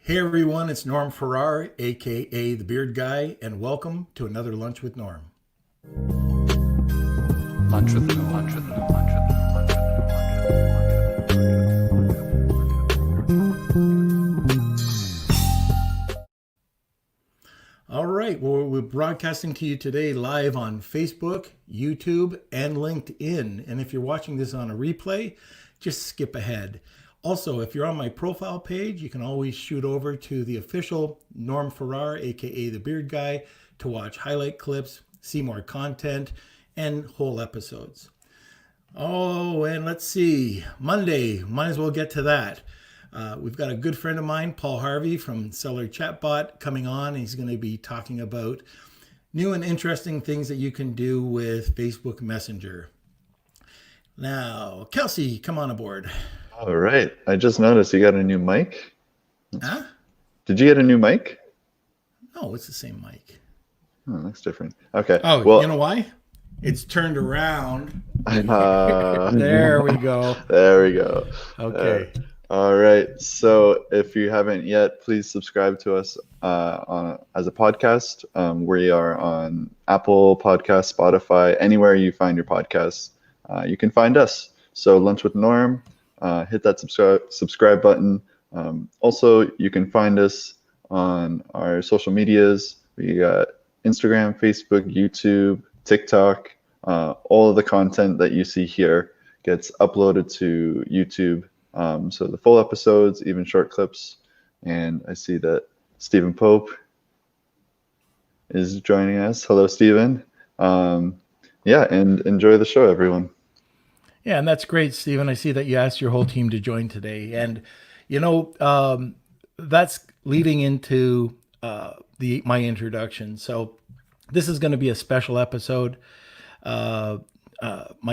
Hey everyone, it's Norm Farrar, aka The Beard Guy, and welcome to another Lunch with Norm. Lunch with Norm. Lunch with Norm. Lunch with All right, well, we're broadcasting to you today live on Facebook, YouTube, and LinkedIn. And if you're watching this on a replay, just skip ahead. Also, if you're on my profile page, you can always shoot over to the official Norm Farrar, aka The Beard Guy, to watch highlight clips, see more content, and whole episodes. Oh, and let's see, Monday, might as well get to that. We've got a good friend of mine, Paul Harvey from Seller Chatbot, coming on. He's going to be talking about new and interesting things that you can do with Facebook Messenger. Now, Kelsey, come on aboard. All right. I just noticed you got a new mic. Huh? Did you get a new mic? No, it's the same mic. Oh, that's different. Okay. Oh, well, you know why? It's turned around. There There we go. we go. Okay. All right. So if you haven't yet, please subscribe to us as a podcast. We are on Apple Podcasts, Spotify, anywhere you find your podcasts. You can find us. So Lunch with Norm. Hit that subscribe button. Also, you can find us on our social medias. We got Instagram, Facebook, YouTube, TikTok. All of the content that you see here gets uploaded to YouTube. So the full episodes, even short clips. And I see that Stephen Pope is joining us. Hello, Stephen. Yeah, and enjoy the show, everyone. Yeah, and that's great, Stephen. I see that you asked your whole team to join today. And, you know, that's leading into my introduction. So this is going to be a special episode. My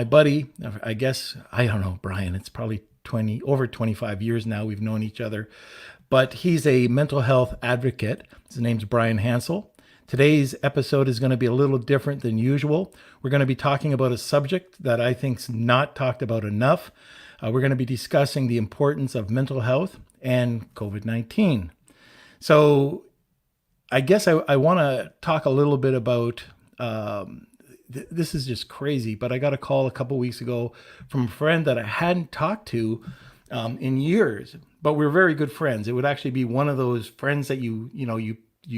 buddy, I guess, I don't know, Brian, it's probably over 25 years now we've known each other, but he's a mental health advocate. His name's Brian Hansell. Today's episode is going to be a little different than usual. We're going to be talking about a subject that I think's not talked about enough. We're going to be discussing the importance of mental health and COVID-19. So I guess I want to talk a little bit about, this is just crazy, but I got a call a couple weeks ago from a friend that I hadn't talked to in years, but we're very good friends. It would actually be one of those friends that you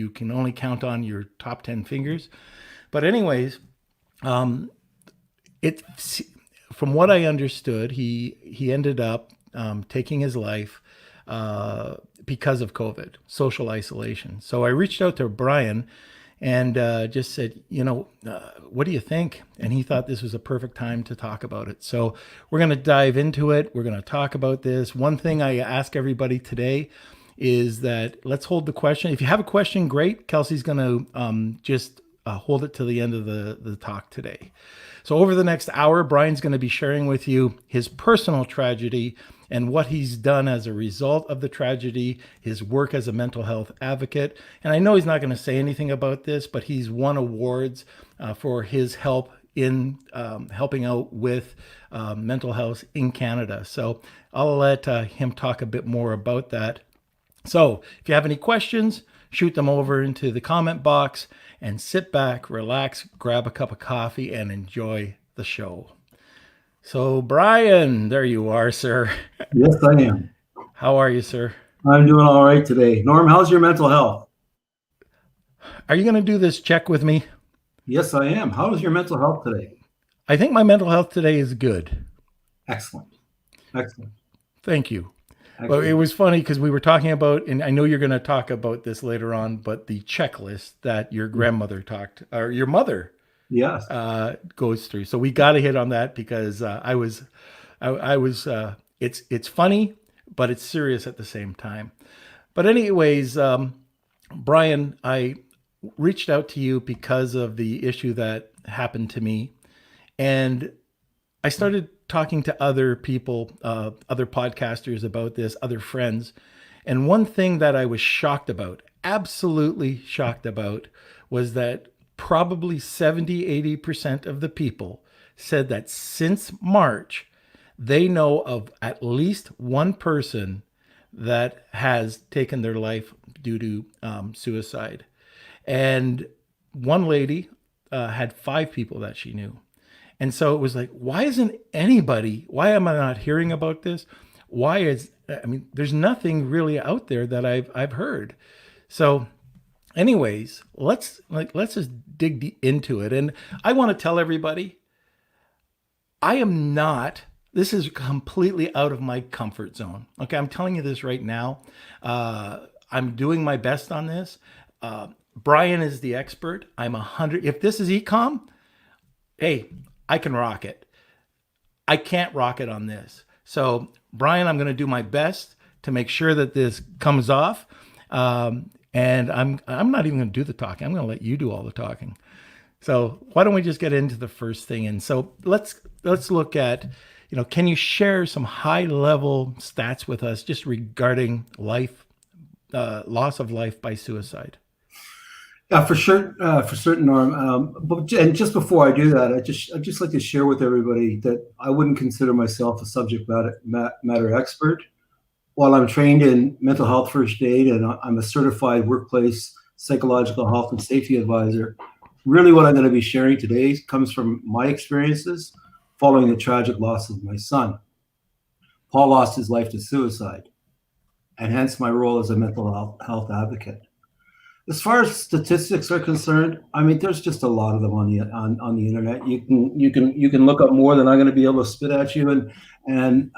can only count on your top 10 fingers. But anyways, from what I understood, he ended up taking his life because of COVID, social isolation. So I reached out to Brian and just said, what do you think? And he thought this was a perfect time to talk about it. So we're going to dive into it. We're going to talk about this. One thing I ask everybody today is that let's hold the question. If you have a question, great. Kelsey's going to just hold it to the end of the talk today. So over the next hour, Brian's going to be sharing with you his personal tragedy and what he's done as a result of the tragedy, his work as a mental health advocate. And I know he's not going to say anything about this, but he's won awards for his help in helping out with mental health in Canada. So I'll let him talk a bit more about that. So if you have any questions, shoot them over into the comment box and sit back, relax, grab a cup of coffee, and enjoy the show. So Brian, there you are, sir. Yes, I am. How are you, sir? I'm doing all right today. Norm, how's your mental health? Are you going to do this check with me? Yes, I am. How is your mental health today? I think my mental health today is good. Excellent. Excellent. Thank you. Excellent. Well, it was funny because we were talking about, and I know you're going to talk about this later on, but the checklist that your grandmother or your mother Yes. Goes through. So we got to hit on that because it's funny, but it's serious at the same time. But anyways, Brian, I reached out to you because of the issue that happened to me. And I started talking to other people, other podcasters about this, other friends. And one thing that I was shocked about, absolutely shocked about, was that probably 70-80% of the people said that since March, they know of at least one person that has taken their life due to suicide. And one lady had 5 people that she knew. And so it was like, why am I not hearing about this? There's nothing really out there that I've heard. So anyways, let's just dig into it. And I want to tell everybody, this is completely out of my comfort zone. Okay, I'm telling you this right now. I'm doing my best on this. Brian is the expert. I'm 100. If this is ecom, hey, I can rock it. I can't rock it on this. So, Brian, I'm going to do my best to make sure that this comes off. And I'm not even going to do the talking. I'm going to let you do all the talking. So, why don't we just get into the first thing? And so, let's look at, can you share some high-level stats with us just regarding loss of life by suicide? Yeah, for sure, for certain, Norm. And just before I do that, I'd just like to share with everybody that I wouldn't consider myself a subject matter expert. While I'm trained in mental health first aid and I'm a certified workplace psychological health and safety advisor, really what I'm going to be sharing today comes from my experiences following the tragic loss of my son. Paul lost his life to suicide, and hence my role as a mental health advocate. As far as statistics are concerned, there's just a lot of them on the internet. You can look up more than I'm going to be able to spit at you, and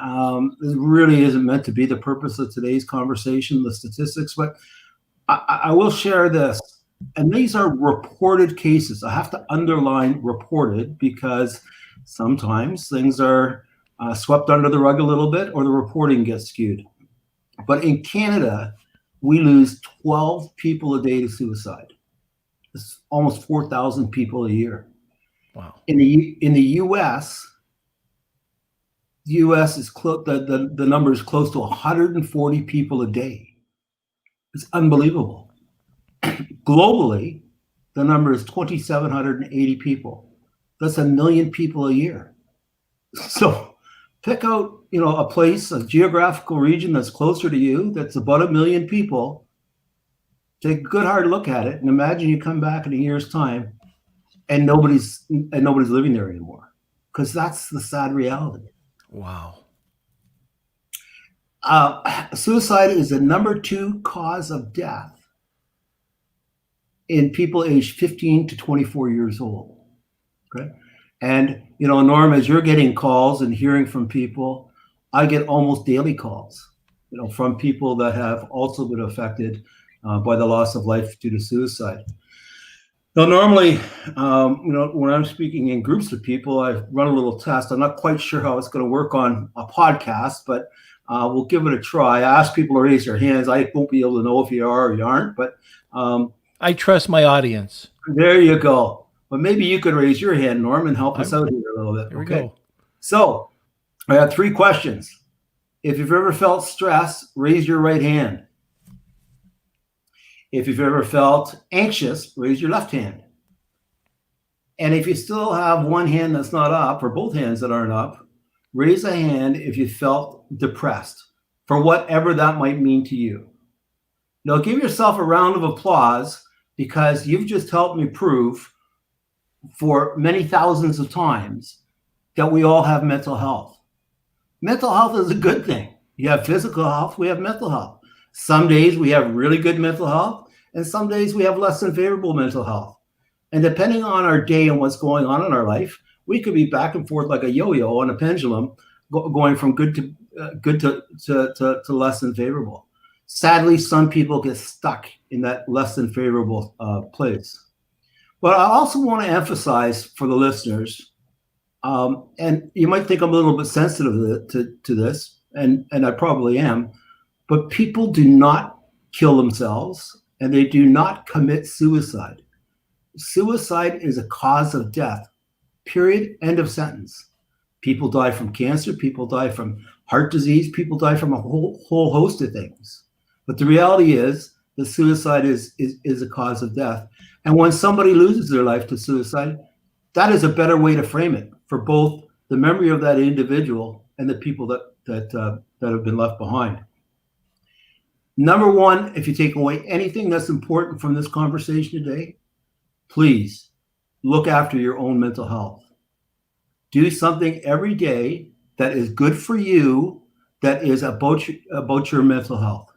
it really isn't meant to be the purpose of today's conversation, the statistics. But I will share this, and these are reported cases. I have to underline reported because sometimes things are swept under the rug a little bit, or the reporting gets skewed. But in Canada, we lose 12 people a day to suicide. It's almost 4,000 people a year. Wow. In the U.S., is the number is close to 140 people a day. It's unbelievable. Globally, the number is 2,780 people. That's 1 million people a year. So pick out, a place, a geographical region that's closer to you, that's about 1 million people. Take a good hard look at it, and imagine you come back in a year's time, and nobody's living there anymore, because that's the sad reality. Wow. Suicide is the number 2 cause of death in people aged 15 to 24 years old. Okay, and Norm, as you're getting calls and hearing from people, I get almost daily calls, from people that have also been affected by the loss of life due to suicide. Now, normally, when I'm speaking in groups of people, I run a little test. I'm not quite sure how it's going to work on a podcast, but we'll give it a try. I ask people to raise their hands. I won't be able to know if you are or you aren't, but I trust my audience. There you go. But maybe you could raise your hand, Norm, and help us out here a little bit. Here we go. So I have 3 questions. If you've ever felt stress, raise your right hand. If you've ever felt anxious, raise your left hand. And if you still have one hand that's not up, or both hands that aren't up, raise a hand if you felt depressed, for whatever that might mean to you. Now, give yourself a round of applause, because you've just helped me prove for many thousands of times that we all have mental health. Mental health is a good thing. You have physical health, we have mental health. Some days we have really good mental health, and some days we have less than favorable mental health. And depending on our day and what's going on in our life, we could be back and forth like a yo-yo on a pendulum, going from good to less than favorable. Sadly, some people get stuck in that less than favorable place. But I also want to emphasize for the listeners, and you might think I'm a little bit sensitive to this, and I probably am, but people do not kill themselves, and they do not commit suicide. Suicide is a cause of death, period, end of sentence. People die from cancer, people die from heart disease, people die from a whole host of things. But the reality is that suicide is a cause of death. And when somebody loses their life to suicide, that is a better way to frame it for both the memory of that individual and the people that have been left behind. Number one, if you take away anything that's important from this conversation today, please look after your own mental health. Do something every day that is good for you, that is about your mental health.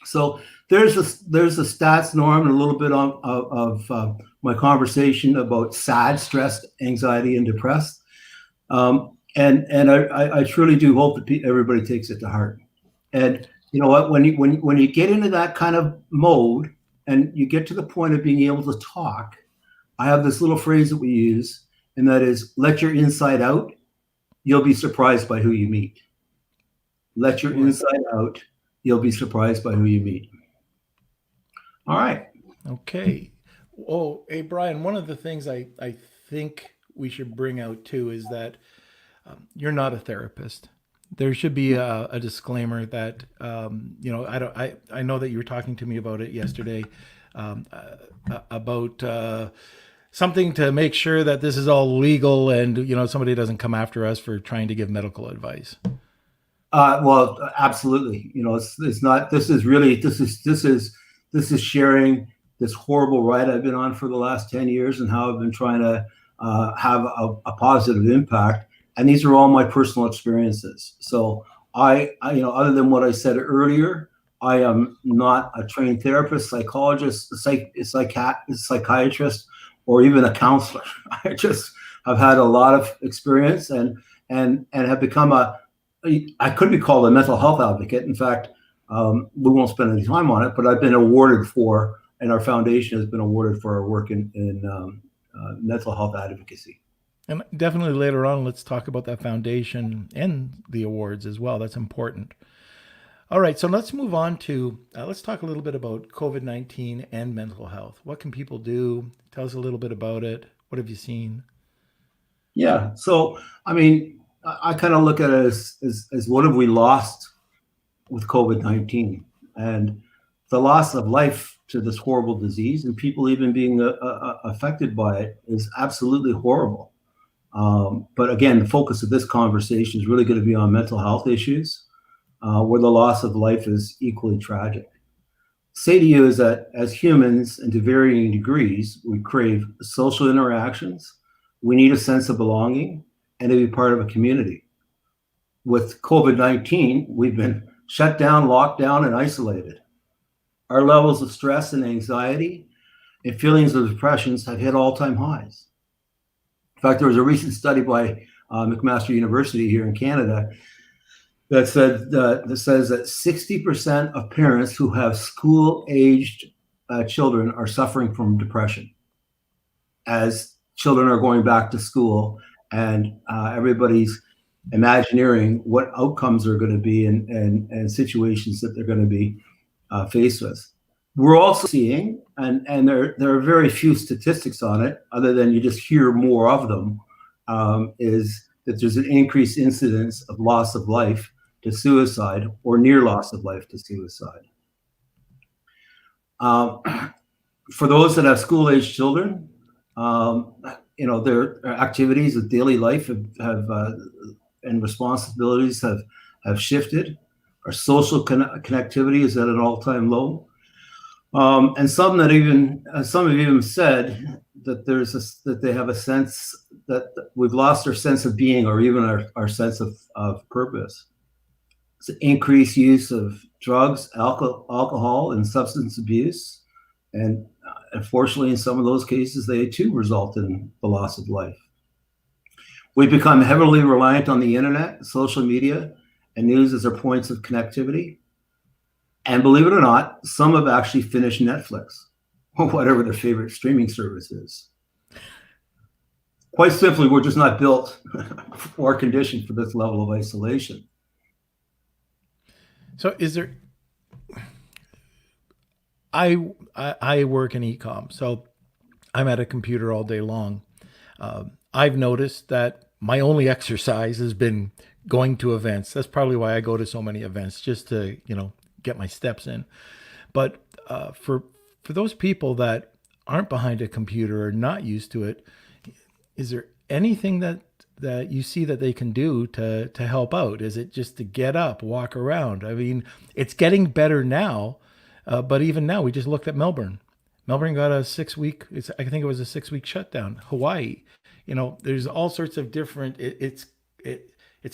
So there's a stats, Norm, and a little bit of my conversation about sad, stressed, anxiety, and depressed. And I truly do hope that everybody takes it to heart. And you know what? When you get into that kind of mode and you get to the point of being able to talk, I have this little phrase that we use, and that is, let your inside out. You'll be surprised by who you meet. Let your inside out. You'll be surprised by who you meet. All right. Okay. Oh, hey, Brian, one of the things I think we should bring out too is that you're not a therapist. There should be a disclaimer that, I know that you were talking to me about it yesterday, about something to make sure that this is all legal and, somebody doesn't come after us for trying to give medical advice. Well, absolutely. It's not. This is sharing this horrible ride I've been on for the last 10 years and how I've been trying to have a positive impact. And these are all my personal experiences. So I other than what I said earlier, I am not a trained therapist, psychologist, psychiatrist, or even a counselor. I just have had a lot of experience and have become I could be called a mental health advocate. In fact, we won't spend any time on it, but I've been awarded for, and our foundation has been awarded for our work in mental health advocacy. And definitely later on, let's talk about that foundation and the awards as well. That's important. All right, so let's move on to, let's talk a little bit about COVID-19 and mental health. What can people do? Tell us a little bit about it. What have you seen? Yeah, so, I mean, I kind of look at it as what have we lost with COVID-19? And the loss of life to this horrible disease and people even being affected by it is absolutely horrible. But again, the focus of this conversation is really going to be on mental health issues, where the loss of life is equally tragic. Say to you is that as humans, and to varying degrees, we crave social interactions. We need a sense of belonging and to be part of a community. With COVID-19, we've been shut down, locked down, and isolated. Our levels of stress and anxiety and feelings of depressions have hit all-time highs. In fact, there was a recent study by McMaster University here in Canada that says that 60% of parents who have school-aged children are suffering from depression as children are going back to school, and everybody's imagineering what outcomes are going to be and situations that they're going to be faced with. We're also seeing, and there are very few statistics on it, other than you just hear more of them, is that there's an increased incidence of loss of life to suicide or near loss of life to suicide. For those that have school-aged children, their activities of daily life have and responsibilities have shifted. Our social connectivity is at an all-time low. And some have even said that that they have a sense that we've lost our sense of being, or even our sense of purpose. It's an increased use of drugs, alcohol, and substance abuse, and unfortunately, in some of those cases, they too result in the loss of life. We've become heavily reliant on the internet, social media, and news as our points of connectivity. And believe it or not, some have actually finished Netflix, or whatever their favorite streaming service is. Quite simply, we're just not built or conditioned for this level of isolation. So is there, I work in e-com, so I'm at a computer all day long. I've noticed that my only exercise has been going to events. That's probably why I go to so many events, just to, get my steps in. But for those people that aren't behind a computer or not used to it, is there anything that that you see that they can do to help out? Is it just to get up, walk around? I mean, it's getting better now, but even now, we just looked at Melbourne. Melbourne got a 6 week. I think it was a 6 week shutdown. Hawaii, there's all sorts of different. It's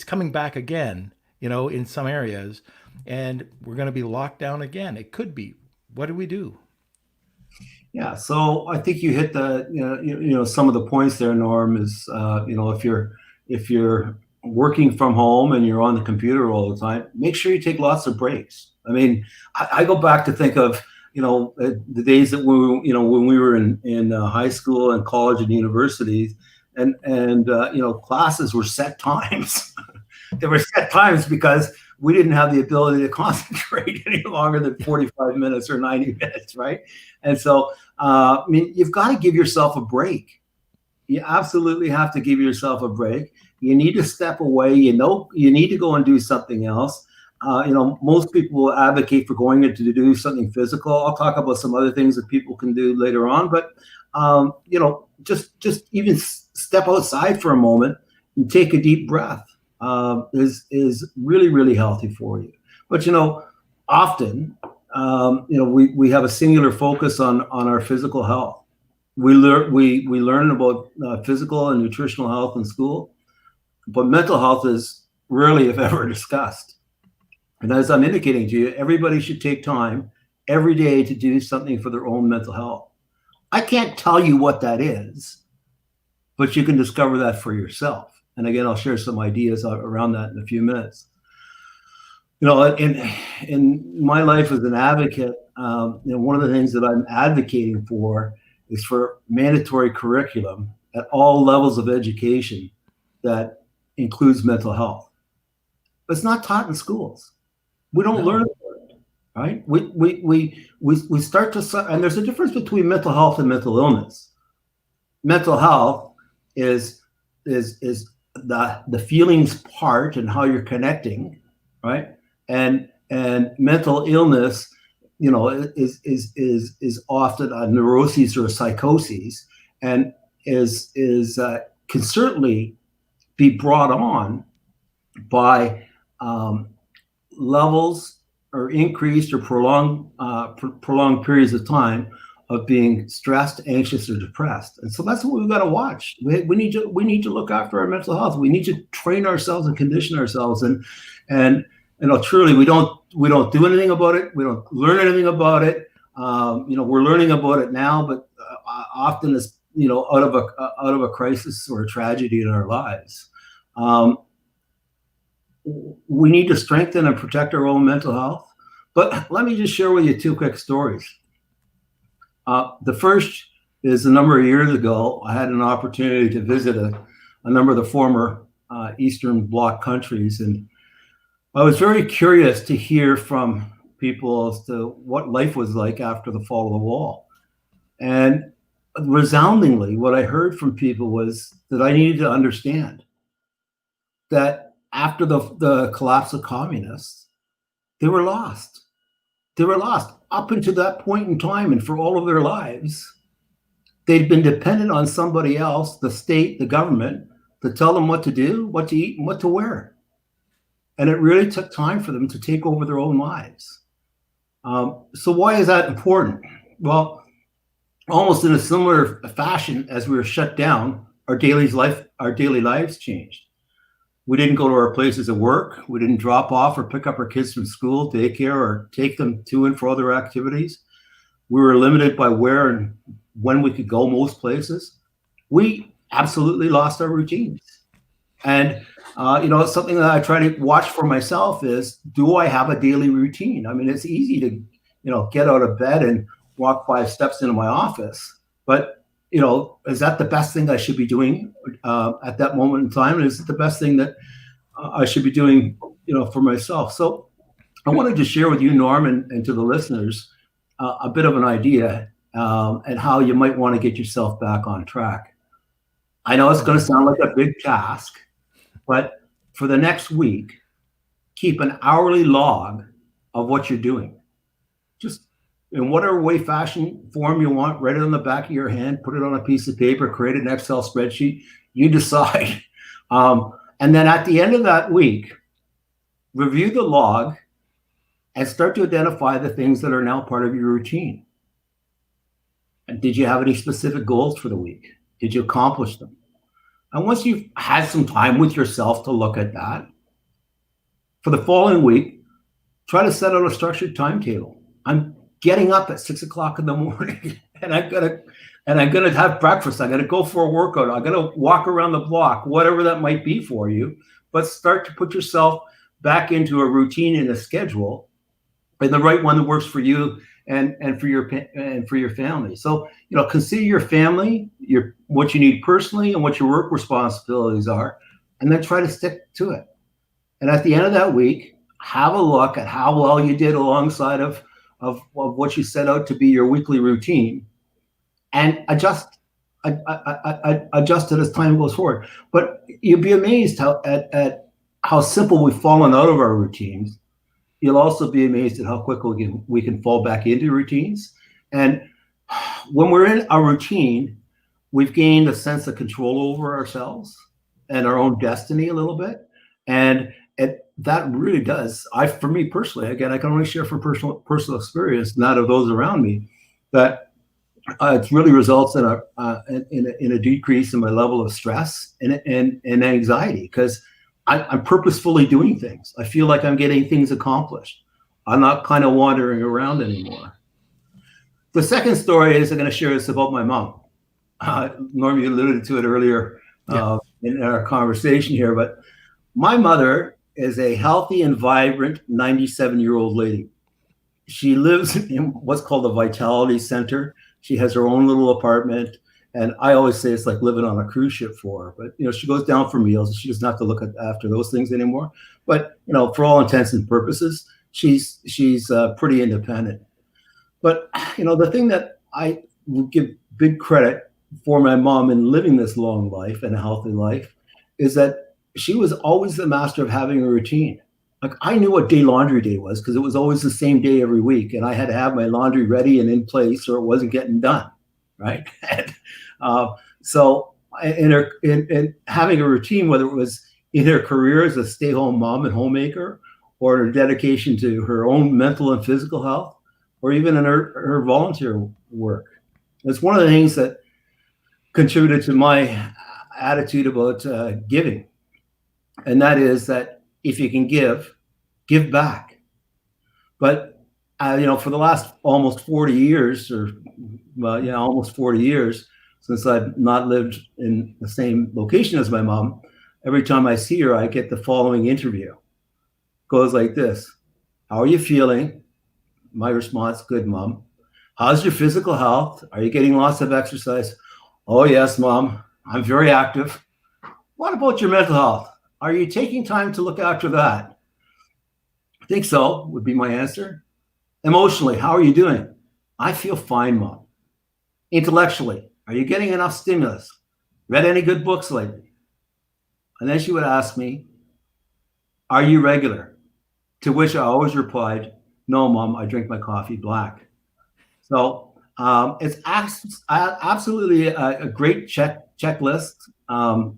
coming back again. In some areas, and we're going to be locked down again. It could be. What do we do? Yeah, so I think you hit the some of the points there, Norm. Is if you're working from home and you're on the computer all the time, make sure you take lots of breaks. I mean, I go back to think of the days that when we were in high school and college and universities, and classes were set times. There were set times because we didn't have the ability to concentrate any longer than 45 minutes or 90 minutes, right? And so, you've got to give yourself a break. You absolutely have to give yourself a break. You need to step away. You need to go and do something else. Most people will advocate for going to do something physical. I'll talk about some other things that people can do later on, but just even step outside for a moment and take a deep breath. Is really, really healthy for you. But often we have a singular focus on our physical health. We learn about physical and nutritional health in school, but mental health is rarely, if ever, discussed. And as I'm indicating to you, everybody should take time every day to do something for their own mental health. I can't tell you what that is, but you can discover that for yourself. And again, I'll share some ideas around that in a few minutes. In my life as an advocate, one of the things that I'm advocating for is for mandatory curriculum at all levels of education that includes mental health. But it's not taught in schools. We don't learn it, right? We start to, and there's a difference between mental health and mental illness. Mental health is the feelings part and how you're connecting, right? And mental illness, is often a neuroses or a psychoses, and can certainly be brought on by levels or increased or prolonged periods of time of being stressed, anxious, or depressed. And so that's what we've got to watch. We need to look after our mental health. We need to train ourselves and condition ourselves. And truly, we don't do anything about it. We don't learn anything about it. We're learning about it now, but often it's out of a crisis or a tragedy in our lives. We need to strengthen and protect our own mental health. But let me just share with you two quick stories. The first is a number of years ago, I had an opportunity to visit a number of the former Eastern Bloc countries. And I was very curious to hear from people as to what life was like after the fall of the wall. And resoundingly, what I heard from people was that I needed to understand that after the collapse of communists, they were lost. They were lost up until that point in time, and for all of their lives, they'd been dependent on somebody else, the state, the government, to tell them what to do, what to eat, and what to wear. And it really took time for them to take over their own lives. So why is that important? Well, almost in a similar fashion as we were shut down, our daily lives changed. We didn't go to our places of work. We didn't drop off or pick up our kids from school, daycare, or take them to and for other activities. We were limited by where and when we could go most places. We absolutely lost our routines. And, something that I try to watch for myself is, do I have a daily routine? I mean, it's easy to, get out of bed and walk 5 steps into my office. But, is that the best thing I should be doing at that moment in time? And is it the best thing that I should be doing, for myself? So I wanted to share with you, Norm, and to the listeners, a bit of an idea and how you might want to get yourself back on track. I know it's going to sound like a big task, but for the next week, keep an hourly log of what you're doing. Just in whatever way, fashion, form you want, write it on the back of your hand, put it on a piece of paper, create an Excel spreadsheet. You decide. And then at the end of that week, review the log and start to identify the things that are now part of your routine. And did you have any specific goals for the week? Did you accomplish them? And once you've had some time with yourself to look at that, for the following week, try to set out a structured timetable. I'm getting up at 6 o'clock in the morning and I'm gonna have breakfast. I'm gonna go for a workout. I'm gonna walk around the block, whatever that might be for you. But start to put yourself back into a routine and a schedule, and the right one that works for you and for your family. So, consider your family, what you need personally and what your work responsibilities are, and then try to stick to it. And at the end of that week, have a look at how well you did alongside of what you set out to be your weekly routine, and adjust it as time goes forward. But you'll be amazed at how simple we've fallen out of our routines. You'll also be amazed at how quickly we can fall back into routines. And when we're in a routine, we've gained a sense of control over ourselves and our own destiny a little bit. And that really does. For me personally, again, I can only share from personal experience, not of those around me, that it really results in a decrease in my level of stress and anxiety, because I'm purposefully doing things. I feel like I'm getting things accomplished. I'm not kind of wandering around anymore. The second story is I'm going to share this about my mom. Norm, you alluded to it earlier in our conversation here, but my mother is a healthy and vibrant 97-year-old lady. She lives in what's called the Vitality Center. She has her own little apartment. And I always say it's like living on a cruise ship for her. But, she goes down for meals. She doesn't have to look after those things anymore. But, for all intents and purposes, she's pretty independent. But, the thing that I will give big credit for my mom in living this long life and a healthy life is that she was always the master of having a routine. Like, I knew what day laundry day was because it was always the same day every week. And I had to have my laundry ready and in place or it wasn't getting done. Right. So in having a routine, whether it was in her career as a stay-home mom and homemaker, or her dedication to her own mental and physical health, or even in her volunteer work, it's one of the things that contributed to my attitude about giving. And that is that if you can give back. But for the last almost 40 years since I've not lived in the same location as my mom, every time I see her, I get the following interview. It goes like this: how are you feeling? My response: good, Mom. How's your physical health? Are you getting lots of exercise? Oh, yes, Mom. I'm very active. What about your mental health? Are you taking time to look after that? I think so, would be my answer. Emotionally, how are you doing? I feel fine, Mom. Intellectually, are you getting enough stimulus? Read any good books lately? And then she would ask me, are you regular? To which I always replied, no, Mom, I drink my coffee black. So it's absolutely a great checklist.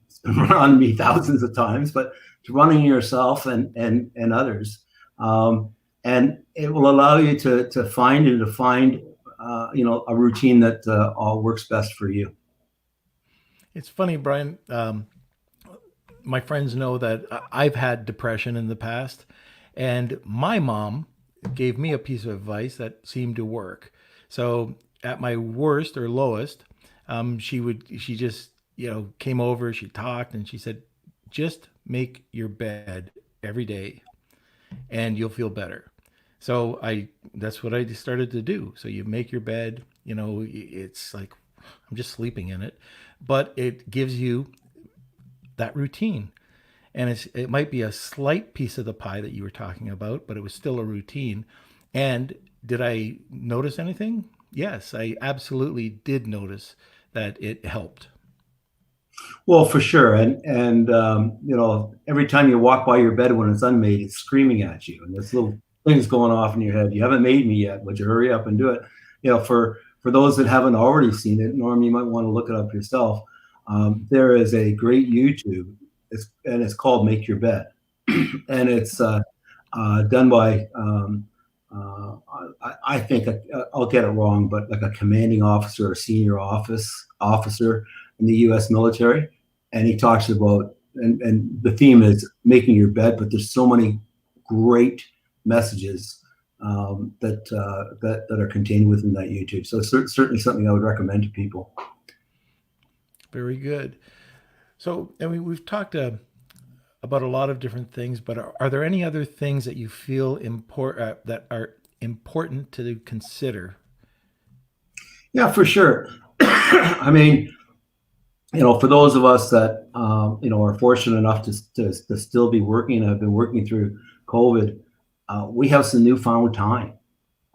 It's been run on me thousands of times, but it's running yourself and others. And it will allow you to find a routine that all works best for you. It's funny, Brian. My friends know that I've had depression in the past, and my mom gave me a piece of advice that seemed to work. So at my worst or lowest, she just, came over, she talked, and she said, just make your bed every day and you'll feel better. So that's what I started to do. So you make your bed, it's like, I'm just sleeping in it, but it gives you that routine. And it might be a slight piece of the pie that you were talking about, but it was still a routine. And did I notice anything? Yes, I absolutely did notice that it helped. Well, for sure. And every time you walk by your bed when it's unmade, it's screaming at you. And there's little things going off in your head. You haven't made me yet. Would you hurry up and do it? For those that haven't already seen it, Norm, you might want to look it up yourself. There is a great YouTube It's called Make Your Bed, and it's done by I think I'll get it wrong, but like a commanding officer or senior officer in the U.S. military, and he talks about and the theme is making your bed, but there's so many great messages that are contained within that YouTube. So it's certainly something I would recommend to people. Very good. So, I mean, we've talked about a lot of different things, but are there any other things that you feel that are important to consider? Yeah, for sure. I mean, for those of us that are fortunate enough to still be working, have been working through COVID, we have some newfound time.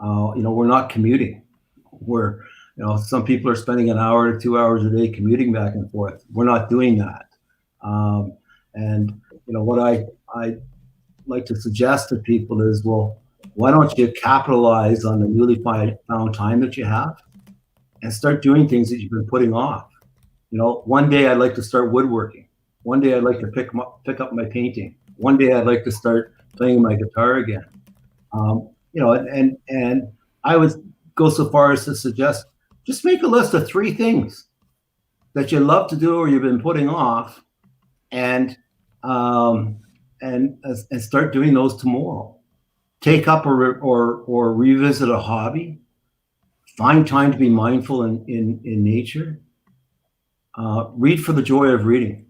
We're not commuting. We're some people are spending an hour to 2 hours a day commuting back and forth. We're not doing that. And what I like to suggest to people is, well, why don't you capitalize on the newly found time that you have and start doing things that you've been putting off? One day I'd like to start woodworking. One day I'd like to pick up my painting. One day I'd like to start playing my guitar again. And I would go so far as to suggest just make a list of 3 things that you love to do or you've been putting off, and start doing those tomorrow. Take up or revisit a hobby. Find time to be mindful in nature. Read for the joy of reading.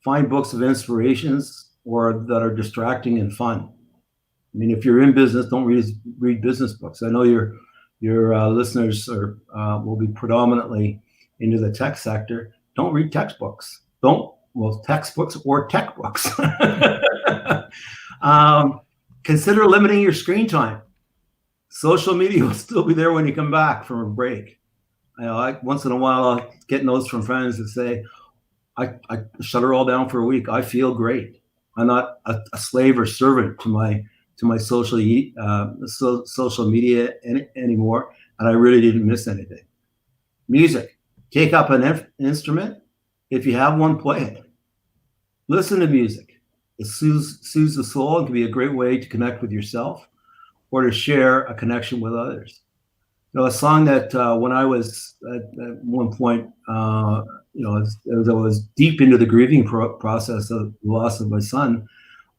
Find books of inspirations or that are distracting and fun. I mean, if you're in business, don't read business books. I know your listeners will be predominantly into the tech sector. Don't read textbooks. Textbooks or tech books. Consider limiting your screen time. Social media will still be there when you come back from a break. Once in a while, I'll get notes from friends that say, I shut it all down for a week. I feel great. I'm not a slave or servant to my social media anymore, and I really didn't miss anything. Music. Take up an instrument. If you have one, play it. Listen to music. It soothes the soul and can be a great way to connect with yourself or to share a connection with others. A song that when I was at one point, as I was deep into the grieving process of the loss of my son,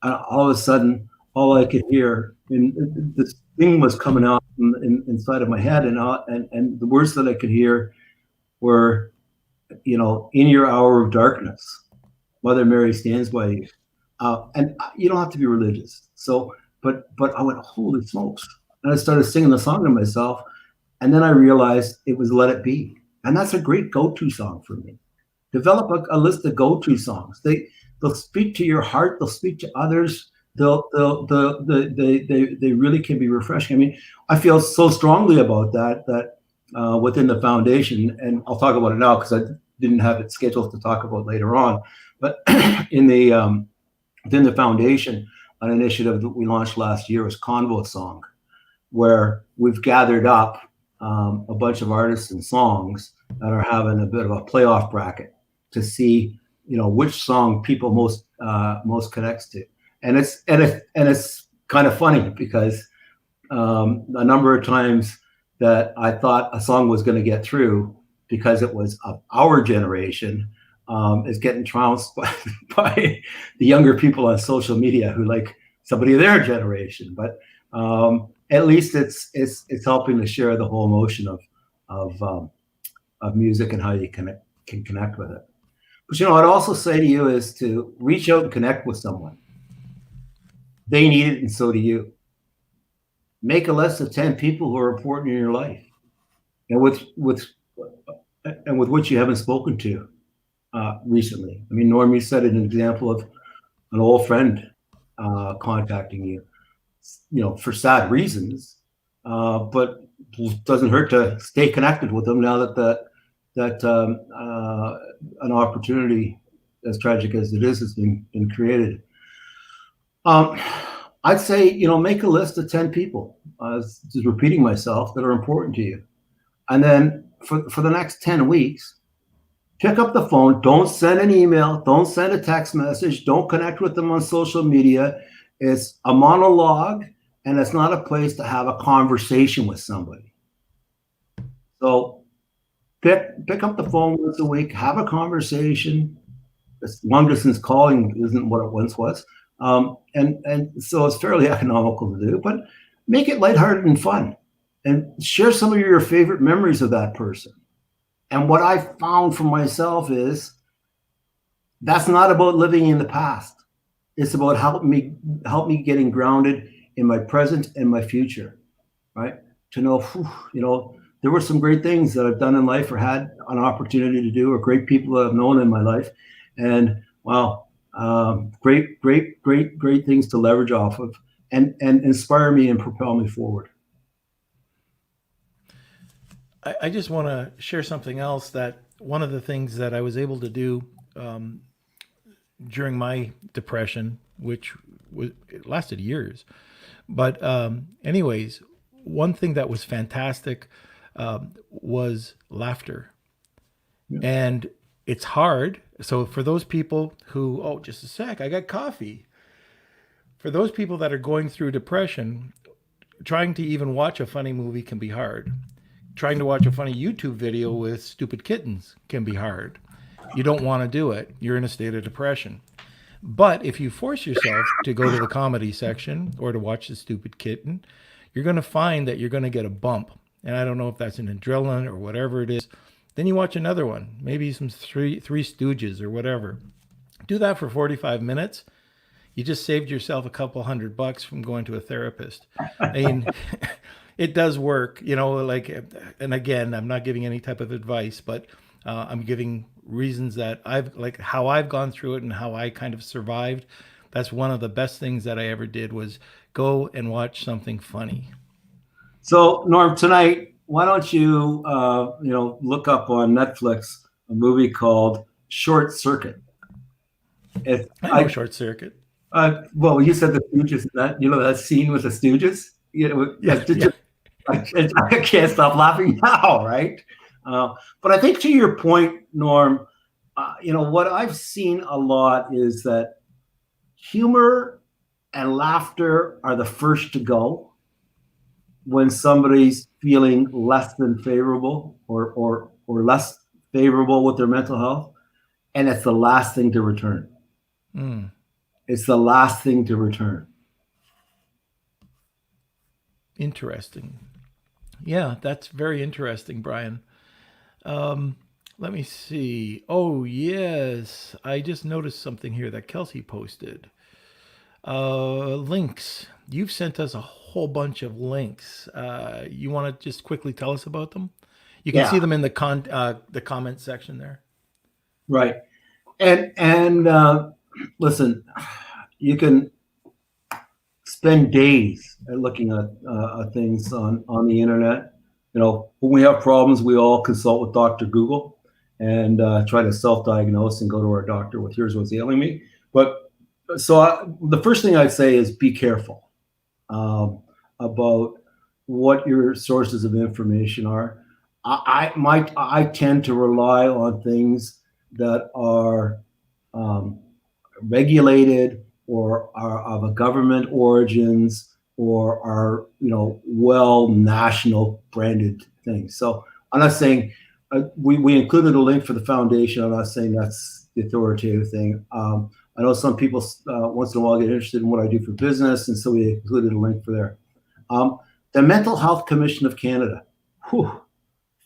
all of a sudden, all I could hear, and this thing was coming out inside of my head, and the words that I could hear were, in your hour of darkness, Mother Mary stands by you. And you don't have to be religious. So, but I went, holy smokes. And I started singing the song to myself. And then I realized it was Let It Be. And that's a great go-to song for me. Develop a list of go-to songs. They'll speak to your heart. They'll speak to others. They really can be refreshing. I mean, I feel so strongly about that within the foundation, and I'll talk about it now because I didn't have it scheduled to talk about later on. But within the foundation, an initiative that we launched last year was Convo Song, where we've gathered up a bunch of artists and songs that are having a bit of a playoff bracket to see, which song people most connects to. And it's kind of funny because a number of times that I thought a song was going to get through because it was of our generation, is getting trounced by the younger people on social media who like somebody of their generation. But at least it's helping to share the whole emotion of music and how you can connect with it. But I'd also say to you is to reach out and connect with someone. They need it, and so do you. Make a list of 10 people who are important in your life, and with which you haven't spoken to recently. I mean, Norm, you said an example of an old friend contacting you, for sad reasons, but it doesn't hurt to stay connected with them now that an opportunity as tragic as it is has been created. I'd say, make a list of 10 people, just repeating myself, that are important to you. And then for the next 10 weeks, Pick up the phone. Don't send an email. Don't send a text message. Don't connect with them on social media. It's a monologue, and it's not a place to have a conversation with somebody. So pick up the phone once a week, have a conversation. This long distance calling isn't what it once was. And so it's fairly economical to do, but make it lighthearted and fun, and share some of your favorite memories of that person. And what I found for myself is that's not about living in the past. It's about help me getting grounded in my present and my future, right? To know, there were some great things that I've done in life or had an opportunity to do, or great people that I've known in my life. And wow, great things to leverage off of and inspire me and propel me forward. I just want to share something else, that one of the things that I was able to do during my depression, which it lasted years. But anyways, one thing that was fantastic was laughter. Yeah. And it's hard. So for those people who, oh, just a sec, I got coffee. For those people that are going through depression, trying to even watch a funny movie can be hard. Trying to watch a funny YouTube video with stupid kittens can be hard. You don't want to do it. You're in a state of depression. But if you force yourself to go to the comedy section or to watch the stupid kitten, you're going to find that you're going to get a bump. And I don't know if that's an adrenaline or whatever it is. Then you watch another one, maybe some Three Stooges or whatever. Do that for 45 minutes. You just saved yourself a couple $100 from going to a therapist. I mean, it does work, like, and again, I'm not giving any type of advice, but I'm giving reasons that how I've gone through it and how I kind of survived. That's one of the best things that I ever did, was go and watch something funny. So Norm, tonight, why don't you, look up on Netflix a movie called Short Circuit. I know Short Circuit. Well, you said the Stooges, that scene with the Stooges. Yeah. I can't stop laughing now, right? But I think to your point, Norm, what I've seen a lot is that humor and laughter are the first to go when somebody's feeling less than favorable or less favorable with their mental health, and it's the last thing to return. It's the last thing to return. Interesting. Yeah, that's very interesting, Brian. Let me see. Oh, yes. I just noticed something here that Kelsey posted. Links. You've sent us a whole bunch of links. You want to just quickly tell us about them? You can see them in the comment section there. Right. And listen, you can spend days looking at things on the internet. When we have problems, we all consult with Dr. Google and try to self-diagnose and go to our doctor with, here's what's ailing me. But the first thing I'd say is be careful about what your sources of information are. I tend to rely on things that are regulated or are of a government origins or are, well national branded things. So I'm not saying we included a link for the foundation. I'm not saying that's the authoritative thing. I know some people once in a while get interested in what I do for business, and so we included a link for there. The Mental Health Commission of Canada,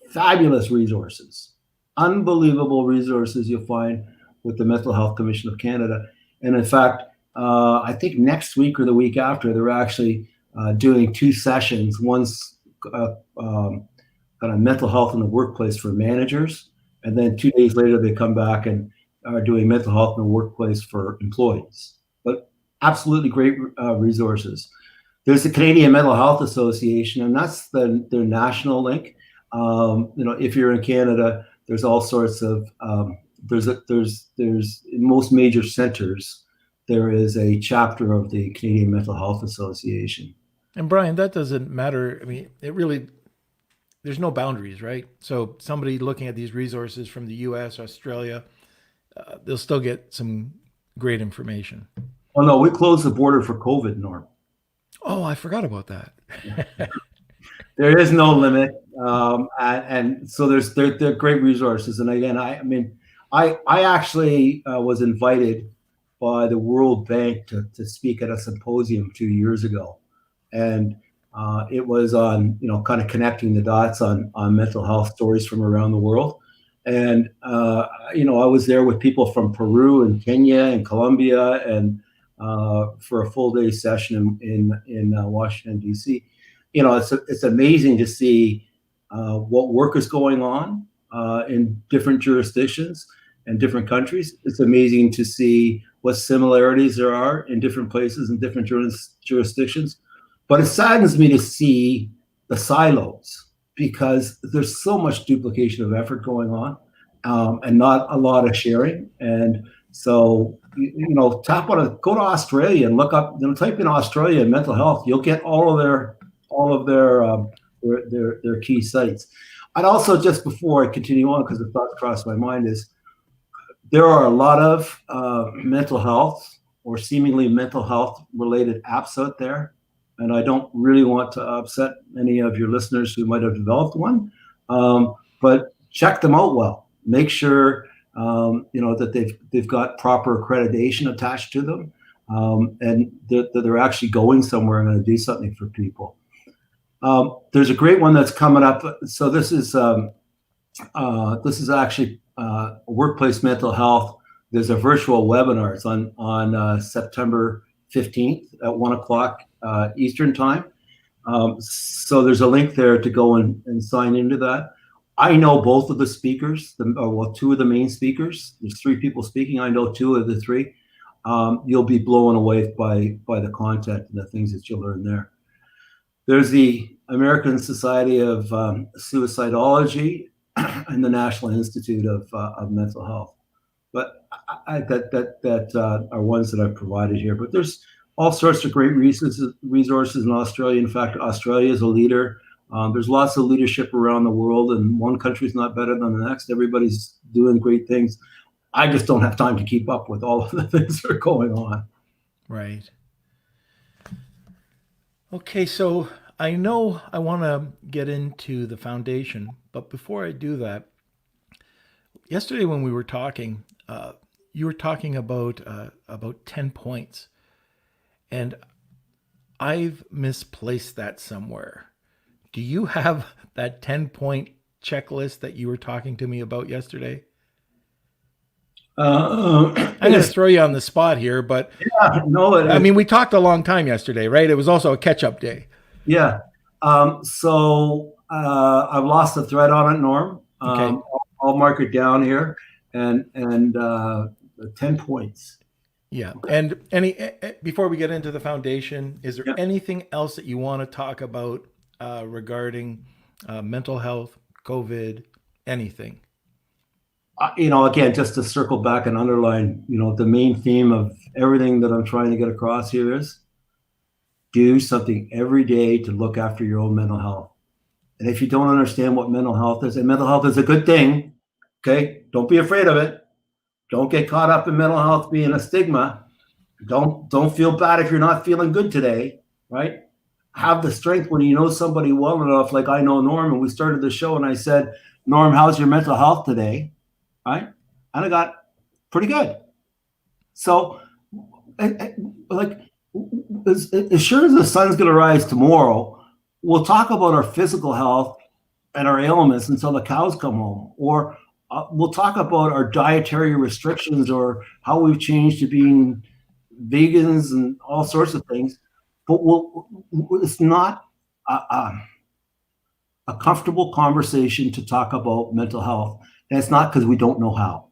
fabulous resources, unbelievable resources you'll find with the Mental Health Commission of Canada. And in fact, I think next week or the week after, they're actually doing 2 sessions. One's kind of mental health in the workplace for managers, and then 2 days later they come back and are doing mental health in the workplace for employees. But absolutely great resources. There's the Canadian Mental Health Association, and that's their national link. If you're in Canada, there's all sorts of there's in most major centers, there is a chapter of the Canadian Mental Health Association. And Brian, that doesn't matter. I mean, it really, there's no boundaries, right? So somebody looking at these resources from the U.S., Australia, they'll still get some great information. Oh no, we closed the border for COVID, Norm. Oh, I forgot about that. There is no limit, and so they're great resources. And again, I mean, I actually was invited by the World Bank to speak at a symposium 2 years ago, and it was on kind of connecting the dots on mental health stories from around the world. And I was there with people from Peru and Kenya and Colombia, and for a full day session in Washington D.C. It's amazing to see what work is going on in different jurisdictions and different countries. It's amazing to see what similarities there are in different places and different jurisdictions. But it saddens me to see the silos, because there's so much duplication of effort going on, and not a lot of sharing. And so, go to Australia and look up, type in Australia and mental health. You'll get all of their key sites. I'd also, just before I continue on, because the thoughts crossed my mind, is there are a lot of mental health or seemingly mental health related apps out there. And I don't really want to upset any of your listeners who might have developed one, but check them out well. Make sure that they've got proper accreditation attached to them, and that they're actually going somewhere and going to do something for people. There's a great one that's coming up. So this is actually workplace mental health. There's a virtual webinar. It's on September 15th at 1:00 Eastern time. So there's a link there to go and sign into that. I know both of the speakers, two of the main speakers. There's 3 people speaking. I know 2 of the 3. You'll be blown away by the content and the things that you'll learn there. There's the American Society of Suicidology and the National Institute of Mental Health. But that are ones that I've provided here. But there's all sorts of great resources in Australia. In fact, Australia is a leader. There's lots of leadership around the world, and one country is not better than the next. Everybody's doing great things. I just don't have time to keep up with all of the things that are going on. Right. Okay, so I know I want to get into the foundation, but before I do that, yesterday when we were talking, you were talking about 10 points, and I've misplaced that somewhere. Do you have that 10-point checklist that you were talking to me about yesterday? I'm going to throw you on the spot here, but I mean, we talked a long time yesterday, right? It was also a catch-up day. Yeah. So I've lost the thread on it, Norm. Okay. I'll mark it down here, and 10 points. Yeah. And before we get into the foundation, is there anything else that you want to talk about regarding mental health, COVID, anything? Again, just to circle back and underline, the main theme of everything that I'm trying to get across here is do something every day to look after your own mental health. And if you don't understand what mental health is, and mental health is a good thing, okay, don't be afraid of it. Don't get caught up in mental health being a stigma. Don't feel bad if you're not feeling good today, right? Have the strength when you know somebody well enough, like I know Norm, and we started the show and I said, Norm, how's your mental health today? Right? And I got pretty good. So, like, as sure as the sun's going to rise tomorrow, we'll talk about our physical health and our ailments until the cows come home. Or we'll talk about our dietary restrictions or how we've changed to being vegans and all sorts of things. But it's not a comfortable conversation to talk about mental health. And it's not because we don't know how.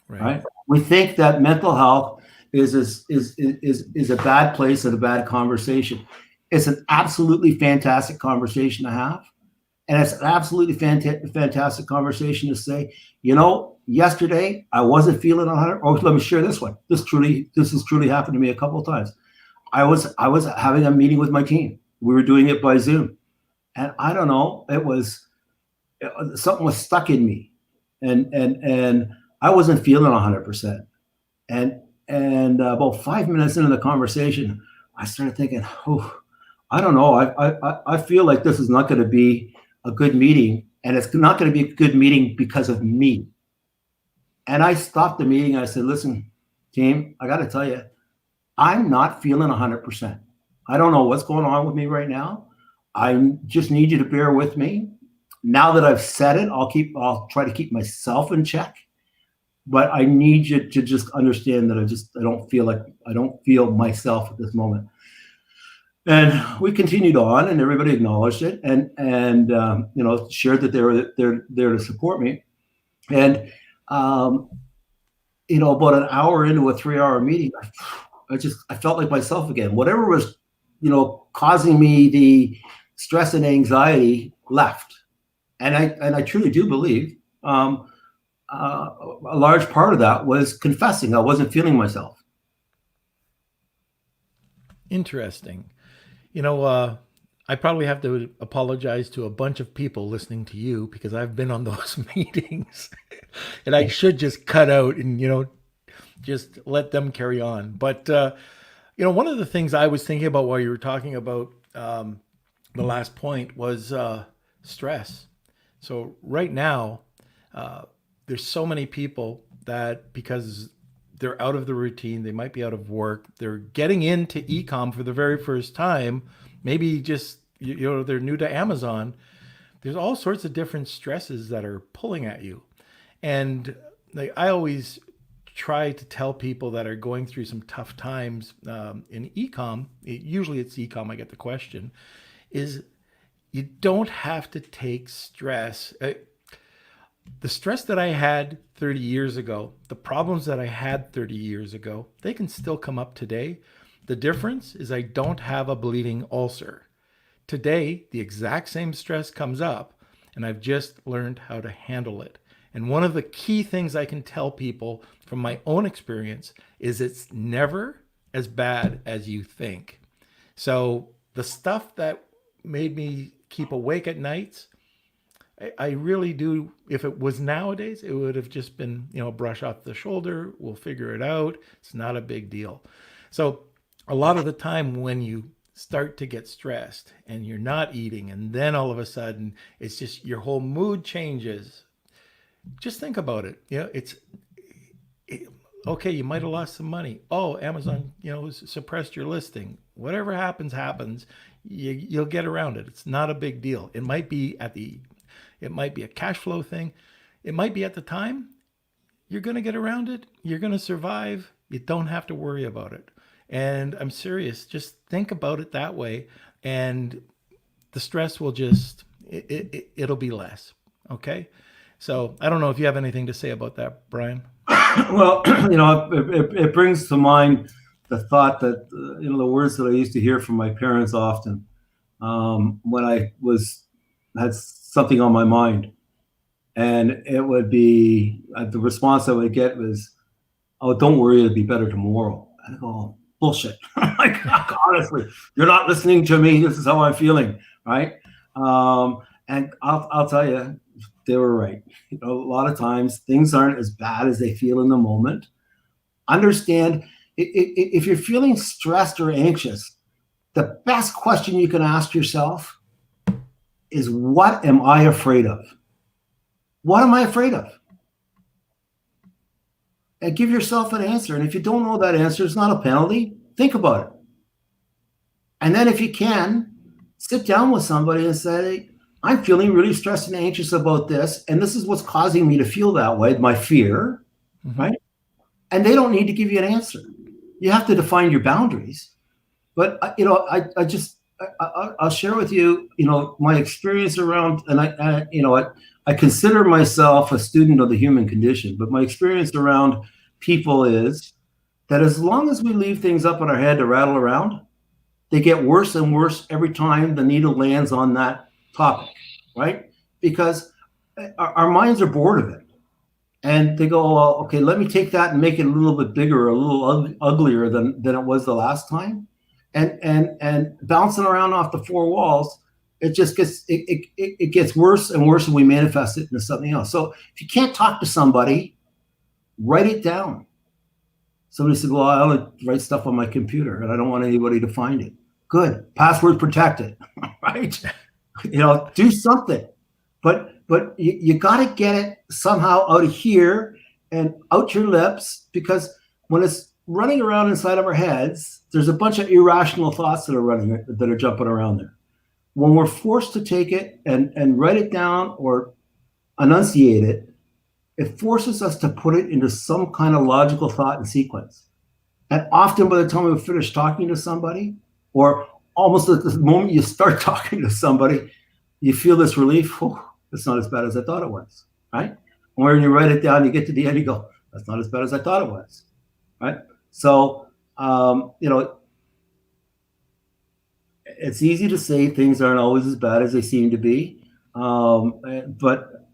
Right? We think that mental health is a bad place and a bad conversation. It's an absolutely fantastic conversation to have. And it's an absolutely fantastic conversation to say, yesterday I wasn't feeling 100. Oh, let me share this one. This has truly happened to me a couple of times. I was having a meeting with my team. We were doing it by Zoom. And I don't know, it was something was stuck in me, and I wasn't feeling 100%. And about 5 minutes into the conversation, I started thinking, oh, I don't know. I feel like this is not going to be a good meeting, and it's not going to be a good meeting because of me. And I stopped the meeting. I said, listen, team, I got to tell you, I'm not feeling 100%. I don't know what's going on with me right now. I just need you to bear with me. Now that I've said it, I'll try to keep myself in check. But I need you to just understand that I don't feel myself at this moment. And we continued on, and everybody acknowledged it, and shared that they're there to support me. And about an hour into a 3-hour meeting, I felt like myself again. Whatever was, causing me the stress and anxiety left. And I truly do believe a large part of that was confessing I wasn't feeling myself. Interesting. I probably have to apologize to a bunch of people listening to you because I've been on those meetings and I should just cut out and, just let them carry on. But, one of the things I was thinking about while you were talking about the last point was stress. So right now, there's so many people that because they're out of the routine, they might be out of work, they're getting into e-com for the very first time, maybe just, they're new to Amazon. There's all sorts of different stresses that are pulling at you. And I always try to tell people that are going through some tough times in e-com, usually it's e-com, I get the question, is you don't have to take stress. The stress that I had 30 years ago, the problems that I had 30 years ago, they can still come up today. The difference is I don't have a bleeding ulcer. Today, the exact same stress comes up, and I've just learned how to handle it. And one of the key things I can tell people from my own experience is it's never as bad as you think. So the stuff that made me keep awake at nights, I really do. If it was nowadays, it would have just been, brush off the shoulder. We'll figure it out. It's not a big deal. So a lot of the time when you start to get stressed and you're not eating, and then all of a sudden it's just your whole mood changes. Just think about it. Okay, you might have lost some money. Oh, Amazon, suppressed your listing. Whatever happens. You'll get around it. It's not a big deal. It might be a cash flow thing. It might be at the time. You're going to get around it. You're going to survive. You don't have to worry about it. And I'm serious. Just think about it that way. And the stress will it'll be less. Okay. So I don't know if you have anything to say about that, Brian. Well, it brings to mind the thought that, the words that I used to hear from my parents often when I had something on my mind. And it would be, the response I would get was, oh, don't worry, it'll be better tomorrow. And I go, bullshit. Like, honestly, you're not listening to me. This is how I'm feeling, right? And I'll tell you, they were right. A lot of times things aren't as bad as they feel in the moment. Understand, if you're feeling stressed or anxious, the best question you can ask yourself is, what am I afraid of? What am I afraid of? And give yourself an answer. And if you don't know that answer, it's not a penalty. Think about it. And then if you can, sit down with somebody and say, I'm feeling really stressed and anxious about this, and this is what's causing me to feel that way, my fear, right? And they don't need to give you an answer. You have to define your boundaries. But, I'll share with you, my experience around, and I consider myself a student of the human condition, but my experience around people is that as long as we leave things up in our head to rattle around, they get worse and worse every time the needle lands on that topic, right? Because our minds are bored of it. And they go, well, okay, let me take that and make it a little bit bigger, a little uglier than it was the last time. And bouncing around off the four walls it just gets it gets worse and worse, and we manifest it into something else. So if you can't talk to somebody, write it down. Somebody said, well, I only write stuff on my computer and I don't want anybody to find it. Good. Password protected, right? Do something. But you got to get it somehow out of here and out your lips, because when it's running around inside of our heads, there's a bunch of irrational thoughts that are jumping around there. When we're forced to take it and write it down or enunciate it, it forces us to put it into some kind of logical thought and sequence. And often by the time we finish talking to somebody, or almost at the moment you start talking to somebody, you feel this relief. Oh, it's not as bad as I thought it was, right? Or when you write it down, you get to the end, you go, that's not as bad as I thought it was, right? So, it's easy to say things aren't always as bad as they seem to be. But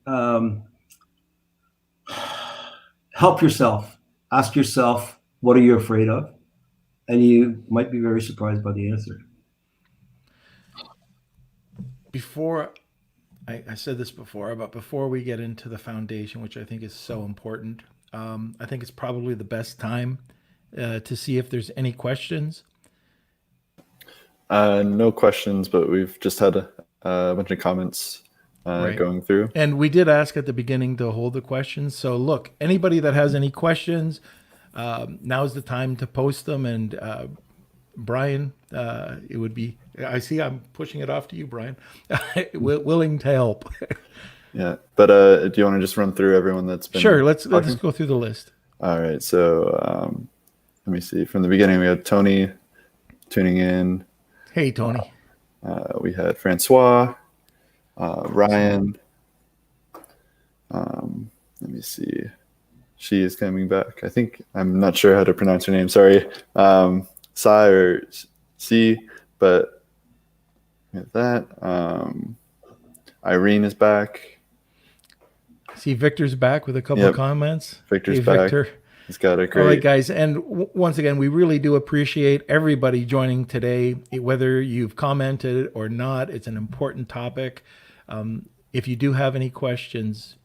help yourself. Ask yourself, what are you afraid of? And you might be very surprised by the answer. Before, I said this before, but before we get into the foundation, which I think is so important, I think it's probably the best time to see if there's any questions. No questions, but we've just had a bunch of comments Right. going through. And we did ask at the beginning to hold the questions. So look, anybody that has any questions, now's the time to post them. And Brian, it would be, I see I'm pushing it off to you, Brian, willing to help. Yeah. But do you want to just run through everyone that's been Sure, let's talking? go through the list. All right. So let me see. From the beginning, we had Tony tuning in. Hey, Tony. We had Francois, Ryan. Let me see. She is coming back. I think, I'm not sure how to pronounce her name. Sorry. Sai or C, but we have that. Irene is back. See, Victor's back with a couple of comments. Victor's hey, back. Victor. He's got a great. All right, guys. And once again, we really do appreciate everybody joining today, whether you've commented or not. It's an important topic. If you do have any questions,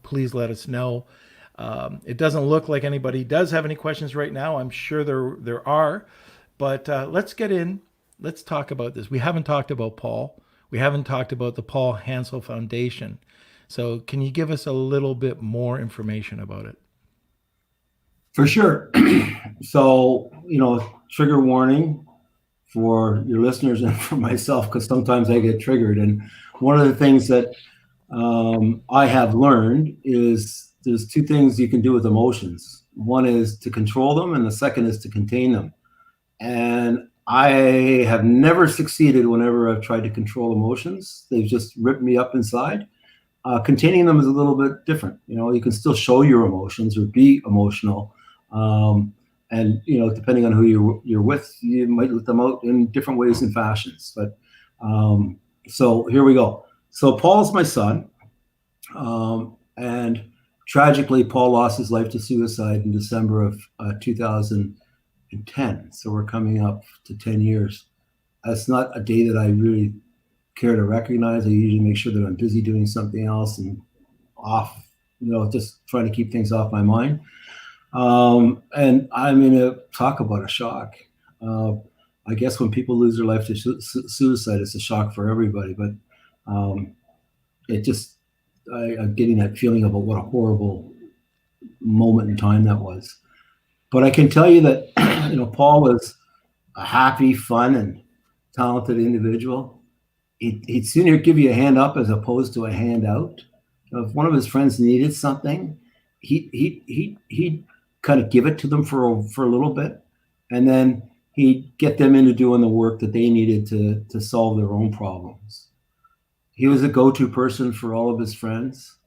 please let us know. It doesn't look like anybody does have any questions right now. I'm sure there are, but let's get in. Let's talk about this. We haven't talked about Paul. We haven't talked about the Paul Hansell Foundation. So can you give us a little bit more information about it? For sure. So, trigger warning for your listeners and for myself, because sometimes I get triggered. And one of the things that I have learned is there's two things you can do with emotions. One is to control them, and the second is to contain them. And I have never succeeded whenever I've tried to control emotions. They've just ripped me up inside. Containing them is a little bit different. You can still show your emotions or be emotional. And depending on who you're with, you might let them out in different ways and fashions. But so here we go. So Paul's my son, and tragically, Paul lost his life to suicide in December of 2010. So we're coming up to 10 years. That's not a day that I really care to recognize. I usually make sure that I'm busy doing something else and off, just trying to keep things off my mind. And I'm going to talk about a shock. I guess when people lose their life to suicide, it's a shock for everybody, but I'm getting that feeling about what a horrible moment in time that was. But I can tell you that, Paul was a happy, fun, and talented individual. He'd sooner give you a hand up as opposed to a hand out. If one of his friends needed something, he'd kind of give it to them for a little bit, and then he'd get them into doing the work that they needed to solve their own problems. He was a go-to person for all of his friends.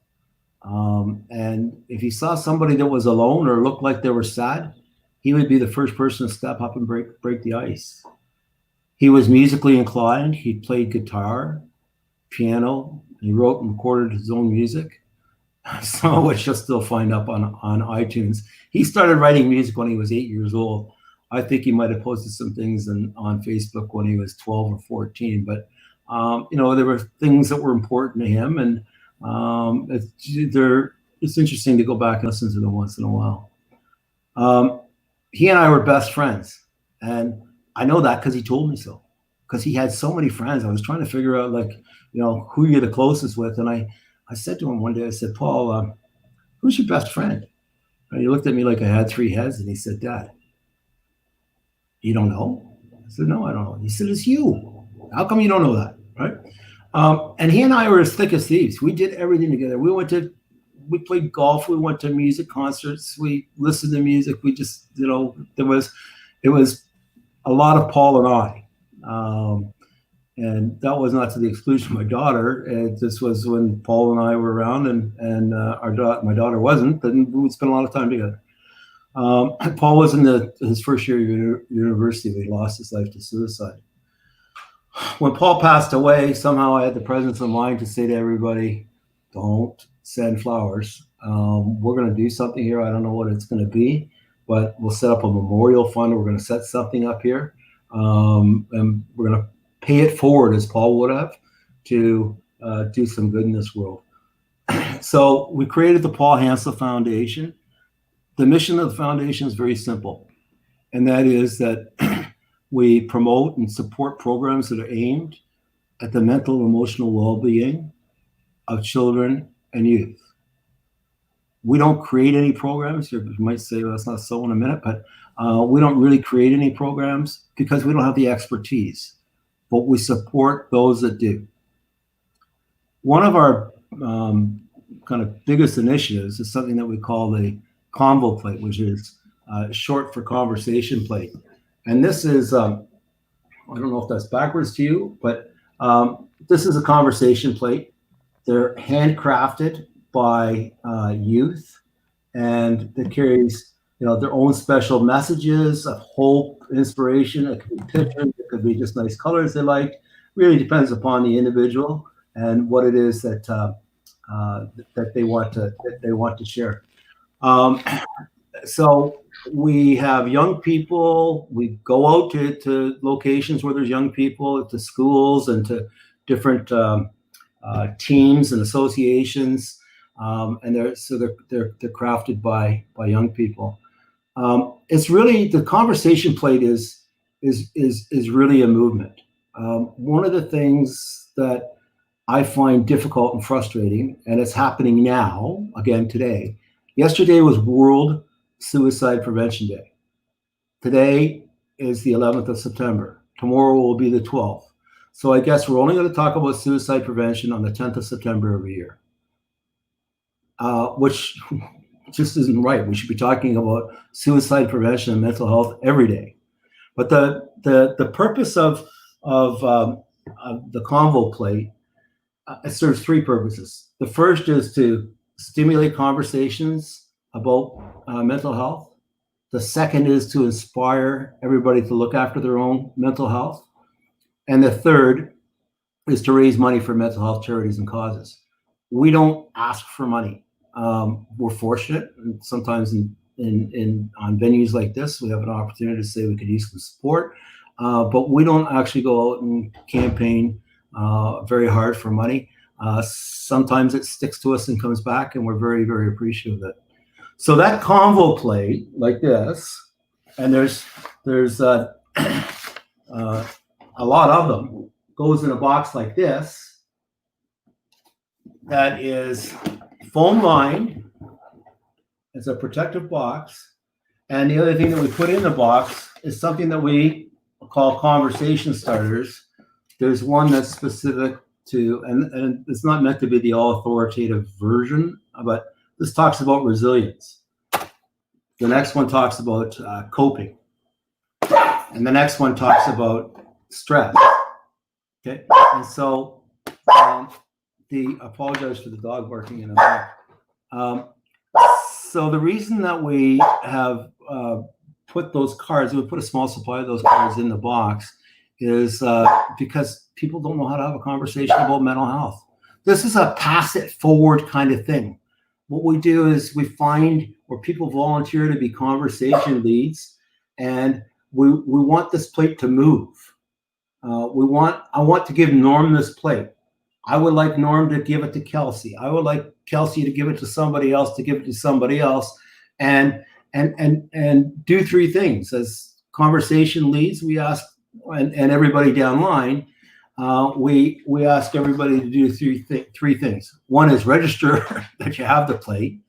And if he saw somebody that was alone or looked like they were sad, he would be the first person to step up and break the ice. He was musically inclined. He played guitar, piano. He wrote and recorded his own music, some of which you'll still find up on iTunes. He started writing music when he was 8 years old. I think he might have posted some things on Facebook when he was 12 or 14, but There were things that were important to him, and it's interesting to go back and listen to them once in a while. He and I were best friends, and I know that because he told me so. Because he had so many friends, I was trying to figure out, who you're the closest with, and I said to him one day, I said, Paul, who's your best friend? And he looked at me like I had three heads, and he said, Dad, you don't know? I said, no, I don't know. He said, it's you. How come you don't know that, right? And he and I were as thick as thieves. We did everything together. We played golf. We went to music concerts. We listened to music. We just, it was a lot of Paul and I. And that was not to the exclusion of my daughter. This was when Paul and I were around, and my daughter wasn't, and we would spend a lot of time together. Paul was in his first year of university when he lost his life to suicide. When Paul passed away, somehow I had the presence of mind to say to everybody, don't send flowers. We're going to do something here. I don't know what it's going to be, but we'll set up a memorial fund. We're going to set something up here. And we're going to pay it forward, as Paul would have, to do some good in this world. So we created the Paul Hansell Foundation. The mission of the foundation is very simple, and that is that we promote and support programs that are aimed at the mental and emotional well-being of children and youth. We don't create any programs. You might say, well, that's not so in a minute, but we don't really create any programs because we don't have the expertise, but we support those that do. One of our kind of biggest initiatives is something that we call the Convo Plate, which is short for conversation plate. And this is, I don't know if that's backwards to you, but this is a conversation plate. They're handcrafted by youth, and it carries, their own special messages of hope, inspiration. It could be pictures, it could be just nice colors they like. Really depends upon the individual and what it is that that they want to share. So we have young people. We go out to locations where there's young people, to schools and to different teams and associations, and they're crafted by young people. It's really, the conversation plate is really a movement. One of the things that I find difficult and frustrating, and it's happening now, again today. Yesterday was World Suicide Prevention Day. Today is the 11th of September. Tomorrow will be the 12th. So I guess we're only going to talk about suicide prevention on the 10th of September every year, which just isn't right. We should be talking about suicide prevention and mental health every day. But the purpose of the Convo Plate, it serves three purposes. The first is to stimulate conversations about mental health. The second is to inspire everybody to look after their own mental health. And the third is to raise money for mental health charities and causes. We don't ask for money. We're fortunate, and sometimes on venues like this, we have an opportunity to say we could use some support, but we don't actually go out and campaign very hard for money. Sometimes it sticks to us and comes back, and we're very, very appreciative of it. So that Convo Plate, like this, and there's a lot of them, goes in a box like this that is foam lined. It's a protective box. And the other thing that we put in the box is something that we call conversation starters. There's one that's specific to, and it's not meant to be the all authoritative version, but this talks about resilience. The next one talks about coping. And the next one talks about stress. Okay. And so I apologize for the dog barking in the back. So the reason that we have put those cards, we put a small supply of those cards in the box, is because people don't know how to have a conversation about mental health. This is a pass it forward kind of thing. What we do is we find where people volunteer to be conversation leads, and we want this plate to move. I want to give Norm this plate. I would like Norm to give it to Kelsey. I would like Kelsey to give it to somebody else, to give it to somebody else, and do three things. As conversation leads, we ask, and everybody down line, we ask everybody to do three things. One is register that you have the plate,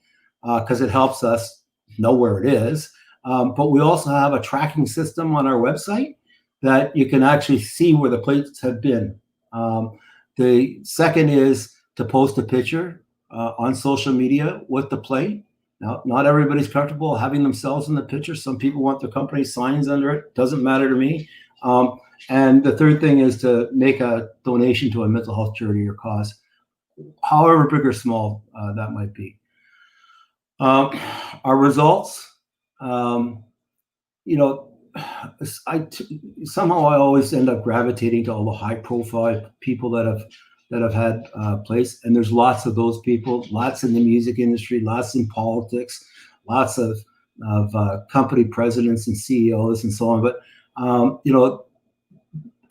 because it helps us know where it is. But we also have a tracking system on our website that you can actually see where the plates have been. The second is to post a picture on social media with the plate. Now, not everybody's comfortable having themselves in the picture. Some people want their company signs under it. Doesn't matter to me. And the third thing is to make a donation to a mental health charity or cause, however big or small that might be. Our results, somehow I always end up gravitating to all the high-profile people that have had place, and there's lots of those people, lots in the music industry, lots in politics, lots of company presidents and CEOs and so on. But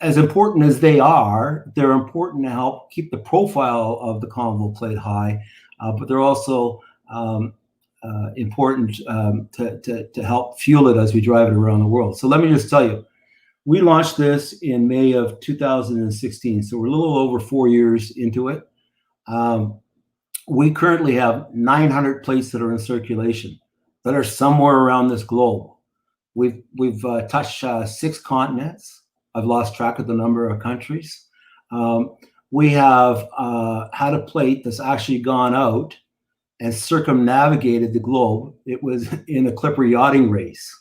as important as they are, they're important to help keep the profile of the Convo Plate high, but they're also important to help fuel it as we drive it around the world. So let me just tell you, we launched this in May of 2016, so we're a little over 4 years into it. We currently have 900 plates that are in circulation that are somewhere around this globe. We've touched 6 continents. I've lost track of the number of countries. We have had a plate that's actually gone out and circumnavigated the globe. It was in a clipper yachting race.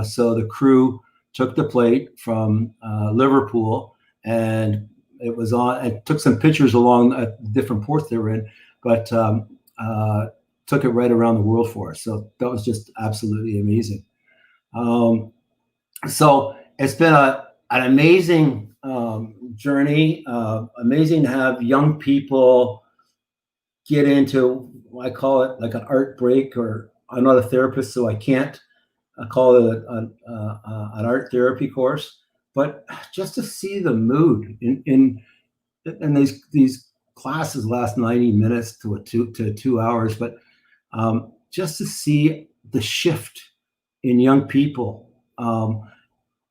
So the crew took the plate from Liverpool, and it was on, and took some pictures along at different ports they were in, but took it right around the world for us. So that was just absolutely amazing. So it's been an amazing journey, amazing to have young people get into, I call it like an art break, or I'm not a therapist, so I can't call it an art therapy course, but just to see the mood in these classes last 90 minutes to 2 hours, but just to see the shift in young people from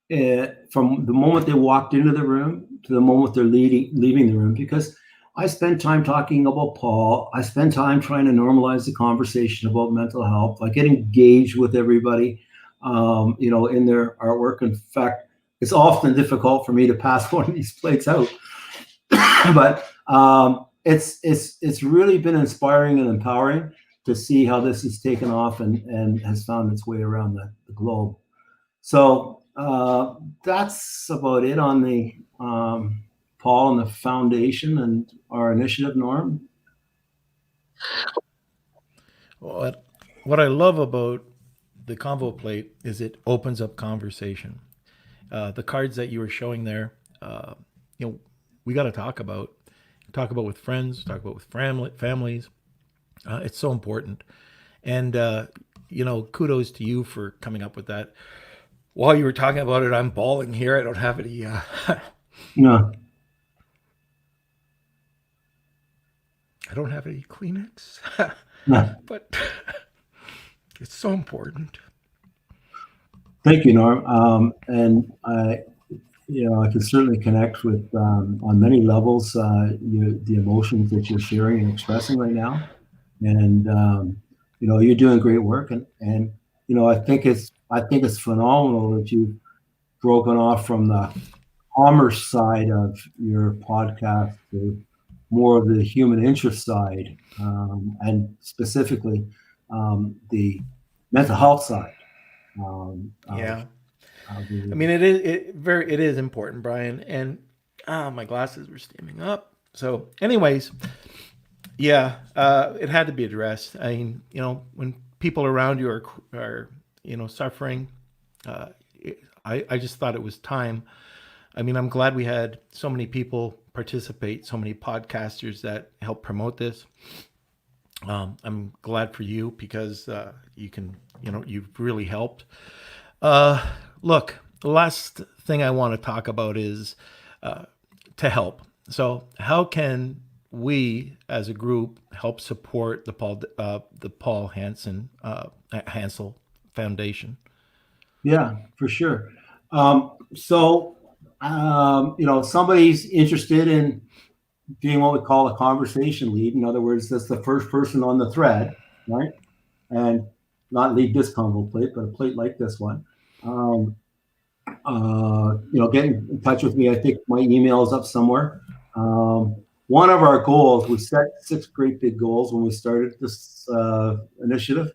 the moment they walked into the room to the moment they're leaving the room, because I spend time talking about Paul. I spend time trying to normalize the conversation about mental health. I get engaged with everybody, in their artwork. In fact, it's often difficult for me to pass one of these plates out, but it's really been inspiring and empowering to see how this has taken off and has found its way around the globe. So that's about it on the Paul and the foundation and our initiative, Norm. What I love about the Convo Plate is it opens up conversation. The cards that you were showing there, we got to talk about with friends, talk about with families. It's so important. And, kudos to you for coming up with that. While you were talking about it, I'm bawling here. I don't have any. No. I don't have any Kleenex, No. but it's so important. Thank you, Norm. And I can certainly connect with on many levels the emotions that you're sharing and expressing right now. And you're doing great work, and I think it's phenomenal that you've broken off from the commerce side of your podcast to more of the human interest side, and specifically the mental health side. Yeah. It is important, Brian. And my glasses were steaming up. So anyways, yeah, it had to be addressed. I mean, when people around you are suffering, I just thought it was time. I mean, I'm glad we had so many people participate, so many podcasters that help promote this. I'm glad for you because you've really helped. Look, the last thing I want to talk about is to help. So how can we as a group help support the Paul Hansell Foundation? Yeah, for sure. Somebody's interested in being what we call a conversation lead. In other words, that's the first person on the thread, right? And not lead this combo plate, but a plate like this one. Get in touch with me. I think my email is up somewhere. One of our goals, we set 6 great big goals when we started this initiative.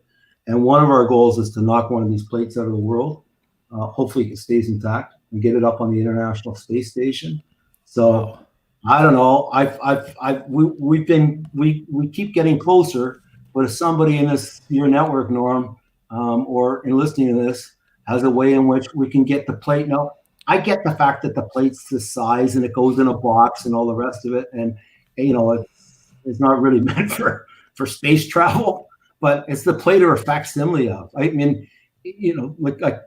And one of our goals is to knock one of these plates out of the world. Hopefully it stays intact and get it up on the International Space Station. So Wow. I don't know. We keep getting closer, but if somebody in your network, Norm, or in listening to this, has a way in which we can get the plate. Now, I get the fact that the plate's this size and it goes in a box and all the rest of it, and it's not really meant for space travel, but it's the plate or a facsimile of. I mean, I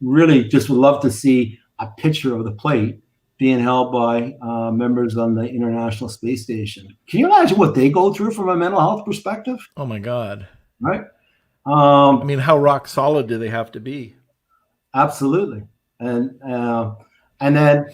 really just would love to see a picture of the plate being held by members on the International Space Station. Can you imagine what they go through from a mental health perspective? Oh my God. Right. I mean, how rock solid do they have to be? Absolutely. And then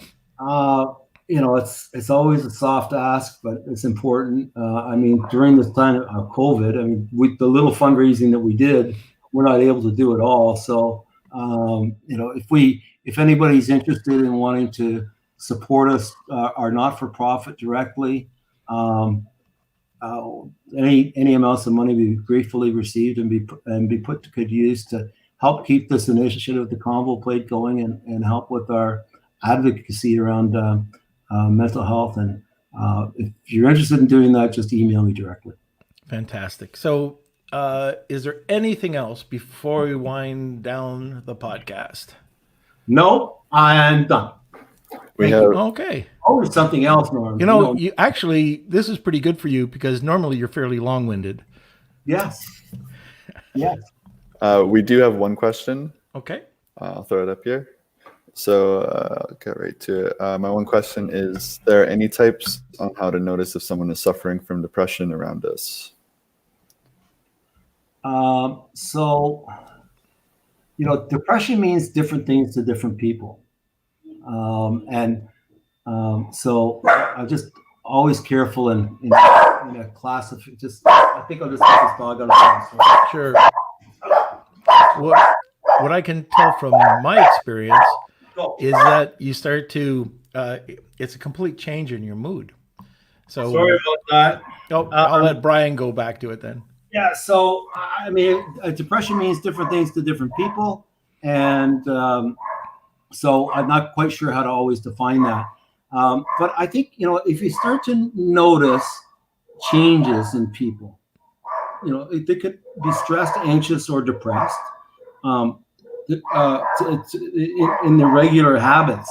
it's always a soft ask, but it's important. During this time of COVID, the little fundraising that we did, we're not able to do it all. So if anybody's interested in wanting to support us, our not-for-profit directly, any amounts of money be gratefully received and be put to good use to help keep this initiative, the Convo Plate, going and help with our advocacy around mental health. And if you're interested in doing that, just email me directly. Fantastic. So is there anything else before we wind down the podcast? No, I'm done. Okay. Oh, there's something else, Norm. You actually, this is pretty good for you because normally you're fairly long-winded. Yes. Yes. We do have one question. Okay. I'll throw it up here. So I'll get right to it. My one question is, there any types on how to notice if someone is suffering from depression around us? Depression means different things to different people. So I'm just always careful in a class of I think I'll just put this dog out of. Sure. What I can tell from my experience is that you start to, it's a complete change in your mood. So sorry about that. I'll let Brian go back to it then. Yeah. So, depression means different things to different people. And so I'm not quite sure how to always define that. But I think, if you start to notice changes in people, they could be stressed, anxious, or depressed. In their regular habits,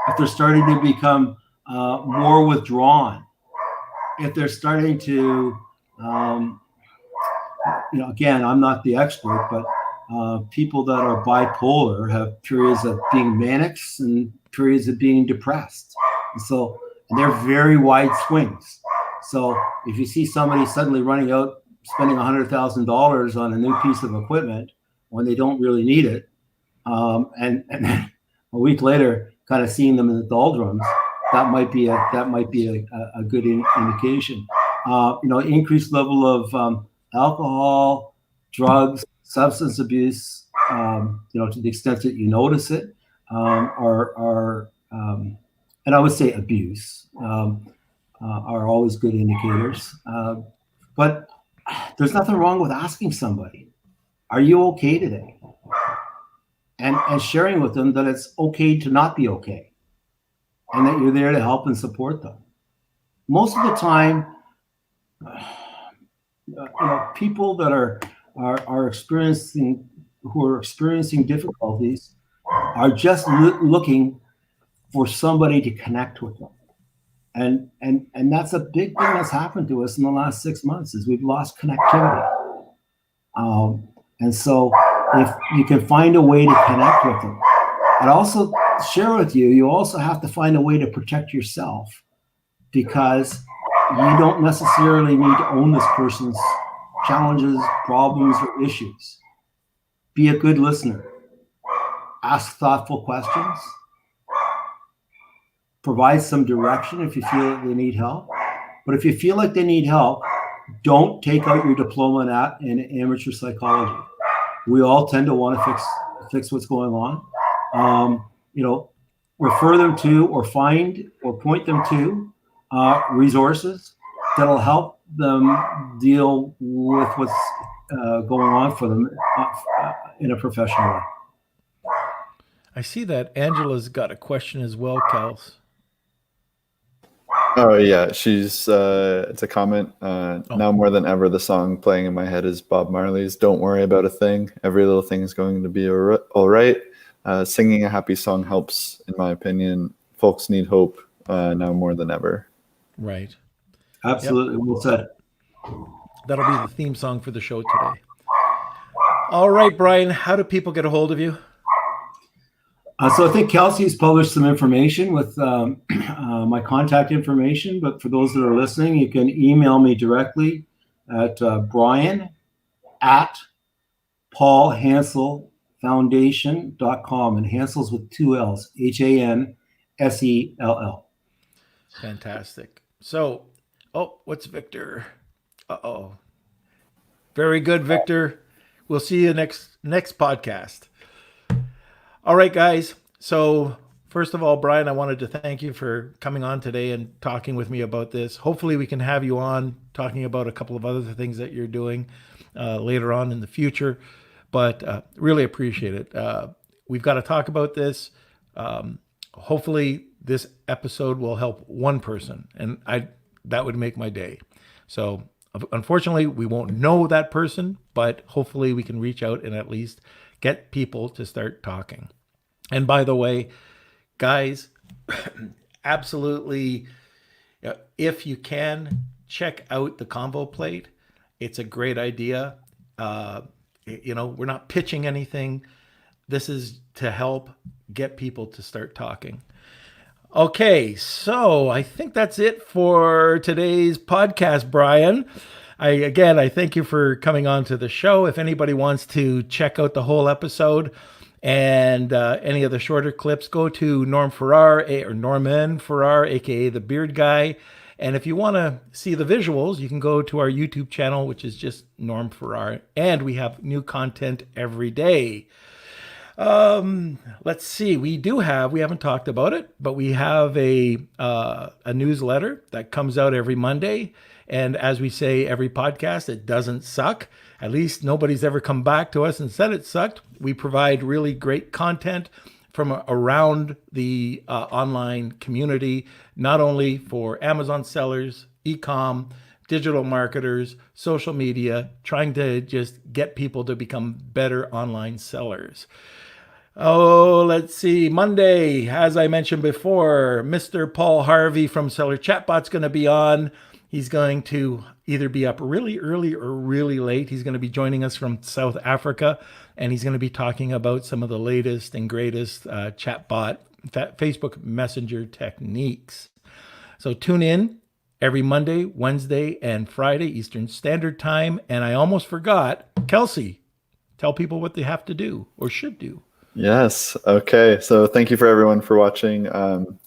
if they're starting to become more withdrawn, if they're starting to, again, I'm not the expert, but people that are bipolar have periods of being manic and periods of being depressed. And they're very wide swings. So if you see somebody suddenly running out, spending $100,000 on a new piece of equipment when they don't really need it, and then a week later, kind of seeing them in the doldrums, that might be a good indication. Increased level of alcohol, drugs, substance abuse, to the extent that you notice it, and I would say abuse, are always good indicators. But there's nothing wrong with asking somebody, are you okay today? And sharing with them that it's okay to not be okay, and that you're there to help and support them. Most of the time, people that are experiencing difficulties are just looking for somebody to connect with them. And that's a big thing that's happened to us in the last 6 months, is we've lost connectivity. And so if you can find a way to connect with them, it also share with you, you also have to find a way to protect yourself, because you don't necessarily need to own this person's challenges, problems, or issues. Be a good listener. Ask thoughtful questions. Provide some direction if you feel that they need help. But if you feel like they need help, don't take out your diploma in amateur psychology. We all tend to want to fix what's going on. Refer them to, or find or point them to resources that'll help them deal with what's going on for them in a professional way. I see that Angela's got a question as well, Kels. Oh yeah, she's it's a comment. Now more than ever, the song playing in my head is Bob Marley's "Don't Worry About a Thing. Every Little Thing is Going to Be All Right." Singing a happy song helps, in my opinion. Folks need hope now more than ever. Right. Absolutely. Well said. That'll be the theme song for the show today. All right, Brian, how do people get a hold of you? So I think Kelsey's published some information with my contact information, but for those that are listening, you can email me directly at brian@paulhansellfoundation.com, and Hansell's with 2 L's, Hansell. Fantastic. So, what's Victor? Uh-oh. Very good, Victor. We'll see you next podcast. All right, guys. So first of all, Brian, I wanted to thank you for coming on today and talking with me about this. Hopefully we can have you on talking about a couple of other things that you're doing later on in the future, but really appreciate it. We've got to talk about this. Hopefully this episode will help one person, and that would make my day. So unfortunately, we won't know that person, but hopefully we can reach out and at least get people to start talking. And by the way, guys, absolutely, if you can, check out the Convo Plate. It's a great idea. We're not pitching anything. This is to help get people to start talking. Okay, so I think that's it for today's podcast, Brian. I thank you for coming on to the show. If anybody wants to check out the whole episode and any of the shorter clips, go to Norman Farrar, aka the Beard Guy. And if you want to see the visuals, you can go to our YouTube channel, which is just Norm Farrar. And we have new content every day. Let's see. We haven't talked about it, but we have a newsletter that comes out every Monday. And as we say, every podcast, it doesn't suck. At least nobody's ever come back to us and said it sucked. We provide really great content from around the online community, not only for Amazon sellers, e-com, digital marketers, social media, trying to just get people to become better online sellers. Oh, let's see. Monday, as I mentioned before, Mr. Paul Harvey from Seller Chatbot's going to be on. He's going to either be up really early or really late. He's going to be joining us from South Africa, and he's going to be talking about some of the latest and greatest chatbot Facebook Messenger techniques. So tune in every Monday, Wednesday, and Friday Eastern Standard Time. And I almost forgot, Kelsey, tell people what they have to do or should do. Yes. Okay. So thank you for everyone for watching.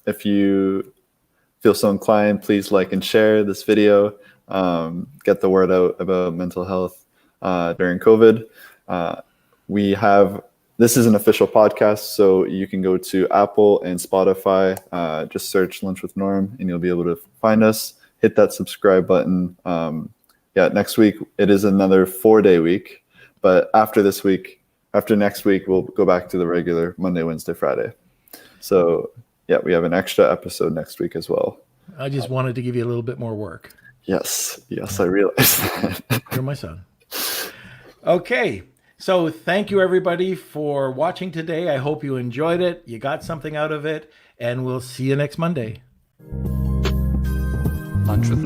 If you feel so inclined, please like and share this video. Get the word out about mental health during COVID. This is an official podcast, so you can go to Apple and Spotify. Just search Lunch with Norm, and you'll be able to find us. Hit that subscribe button. Next week it is another 4-day week, but after next week, we'll go back to the regular Monday, Wednesday, Friday. So yeah, we have an extra episode next week as well. I just wanted to give you a little bit more work. Yes, I realize that. You're my son. Okay, so thank you everybody for watching today. I hope you enjoyed it. You got something out of it, and we'll see you next Monday. Lunch with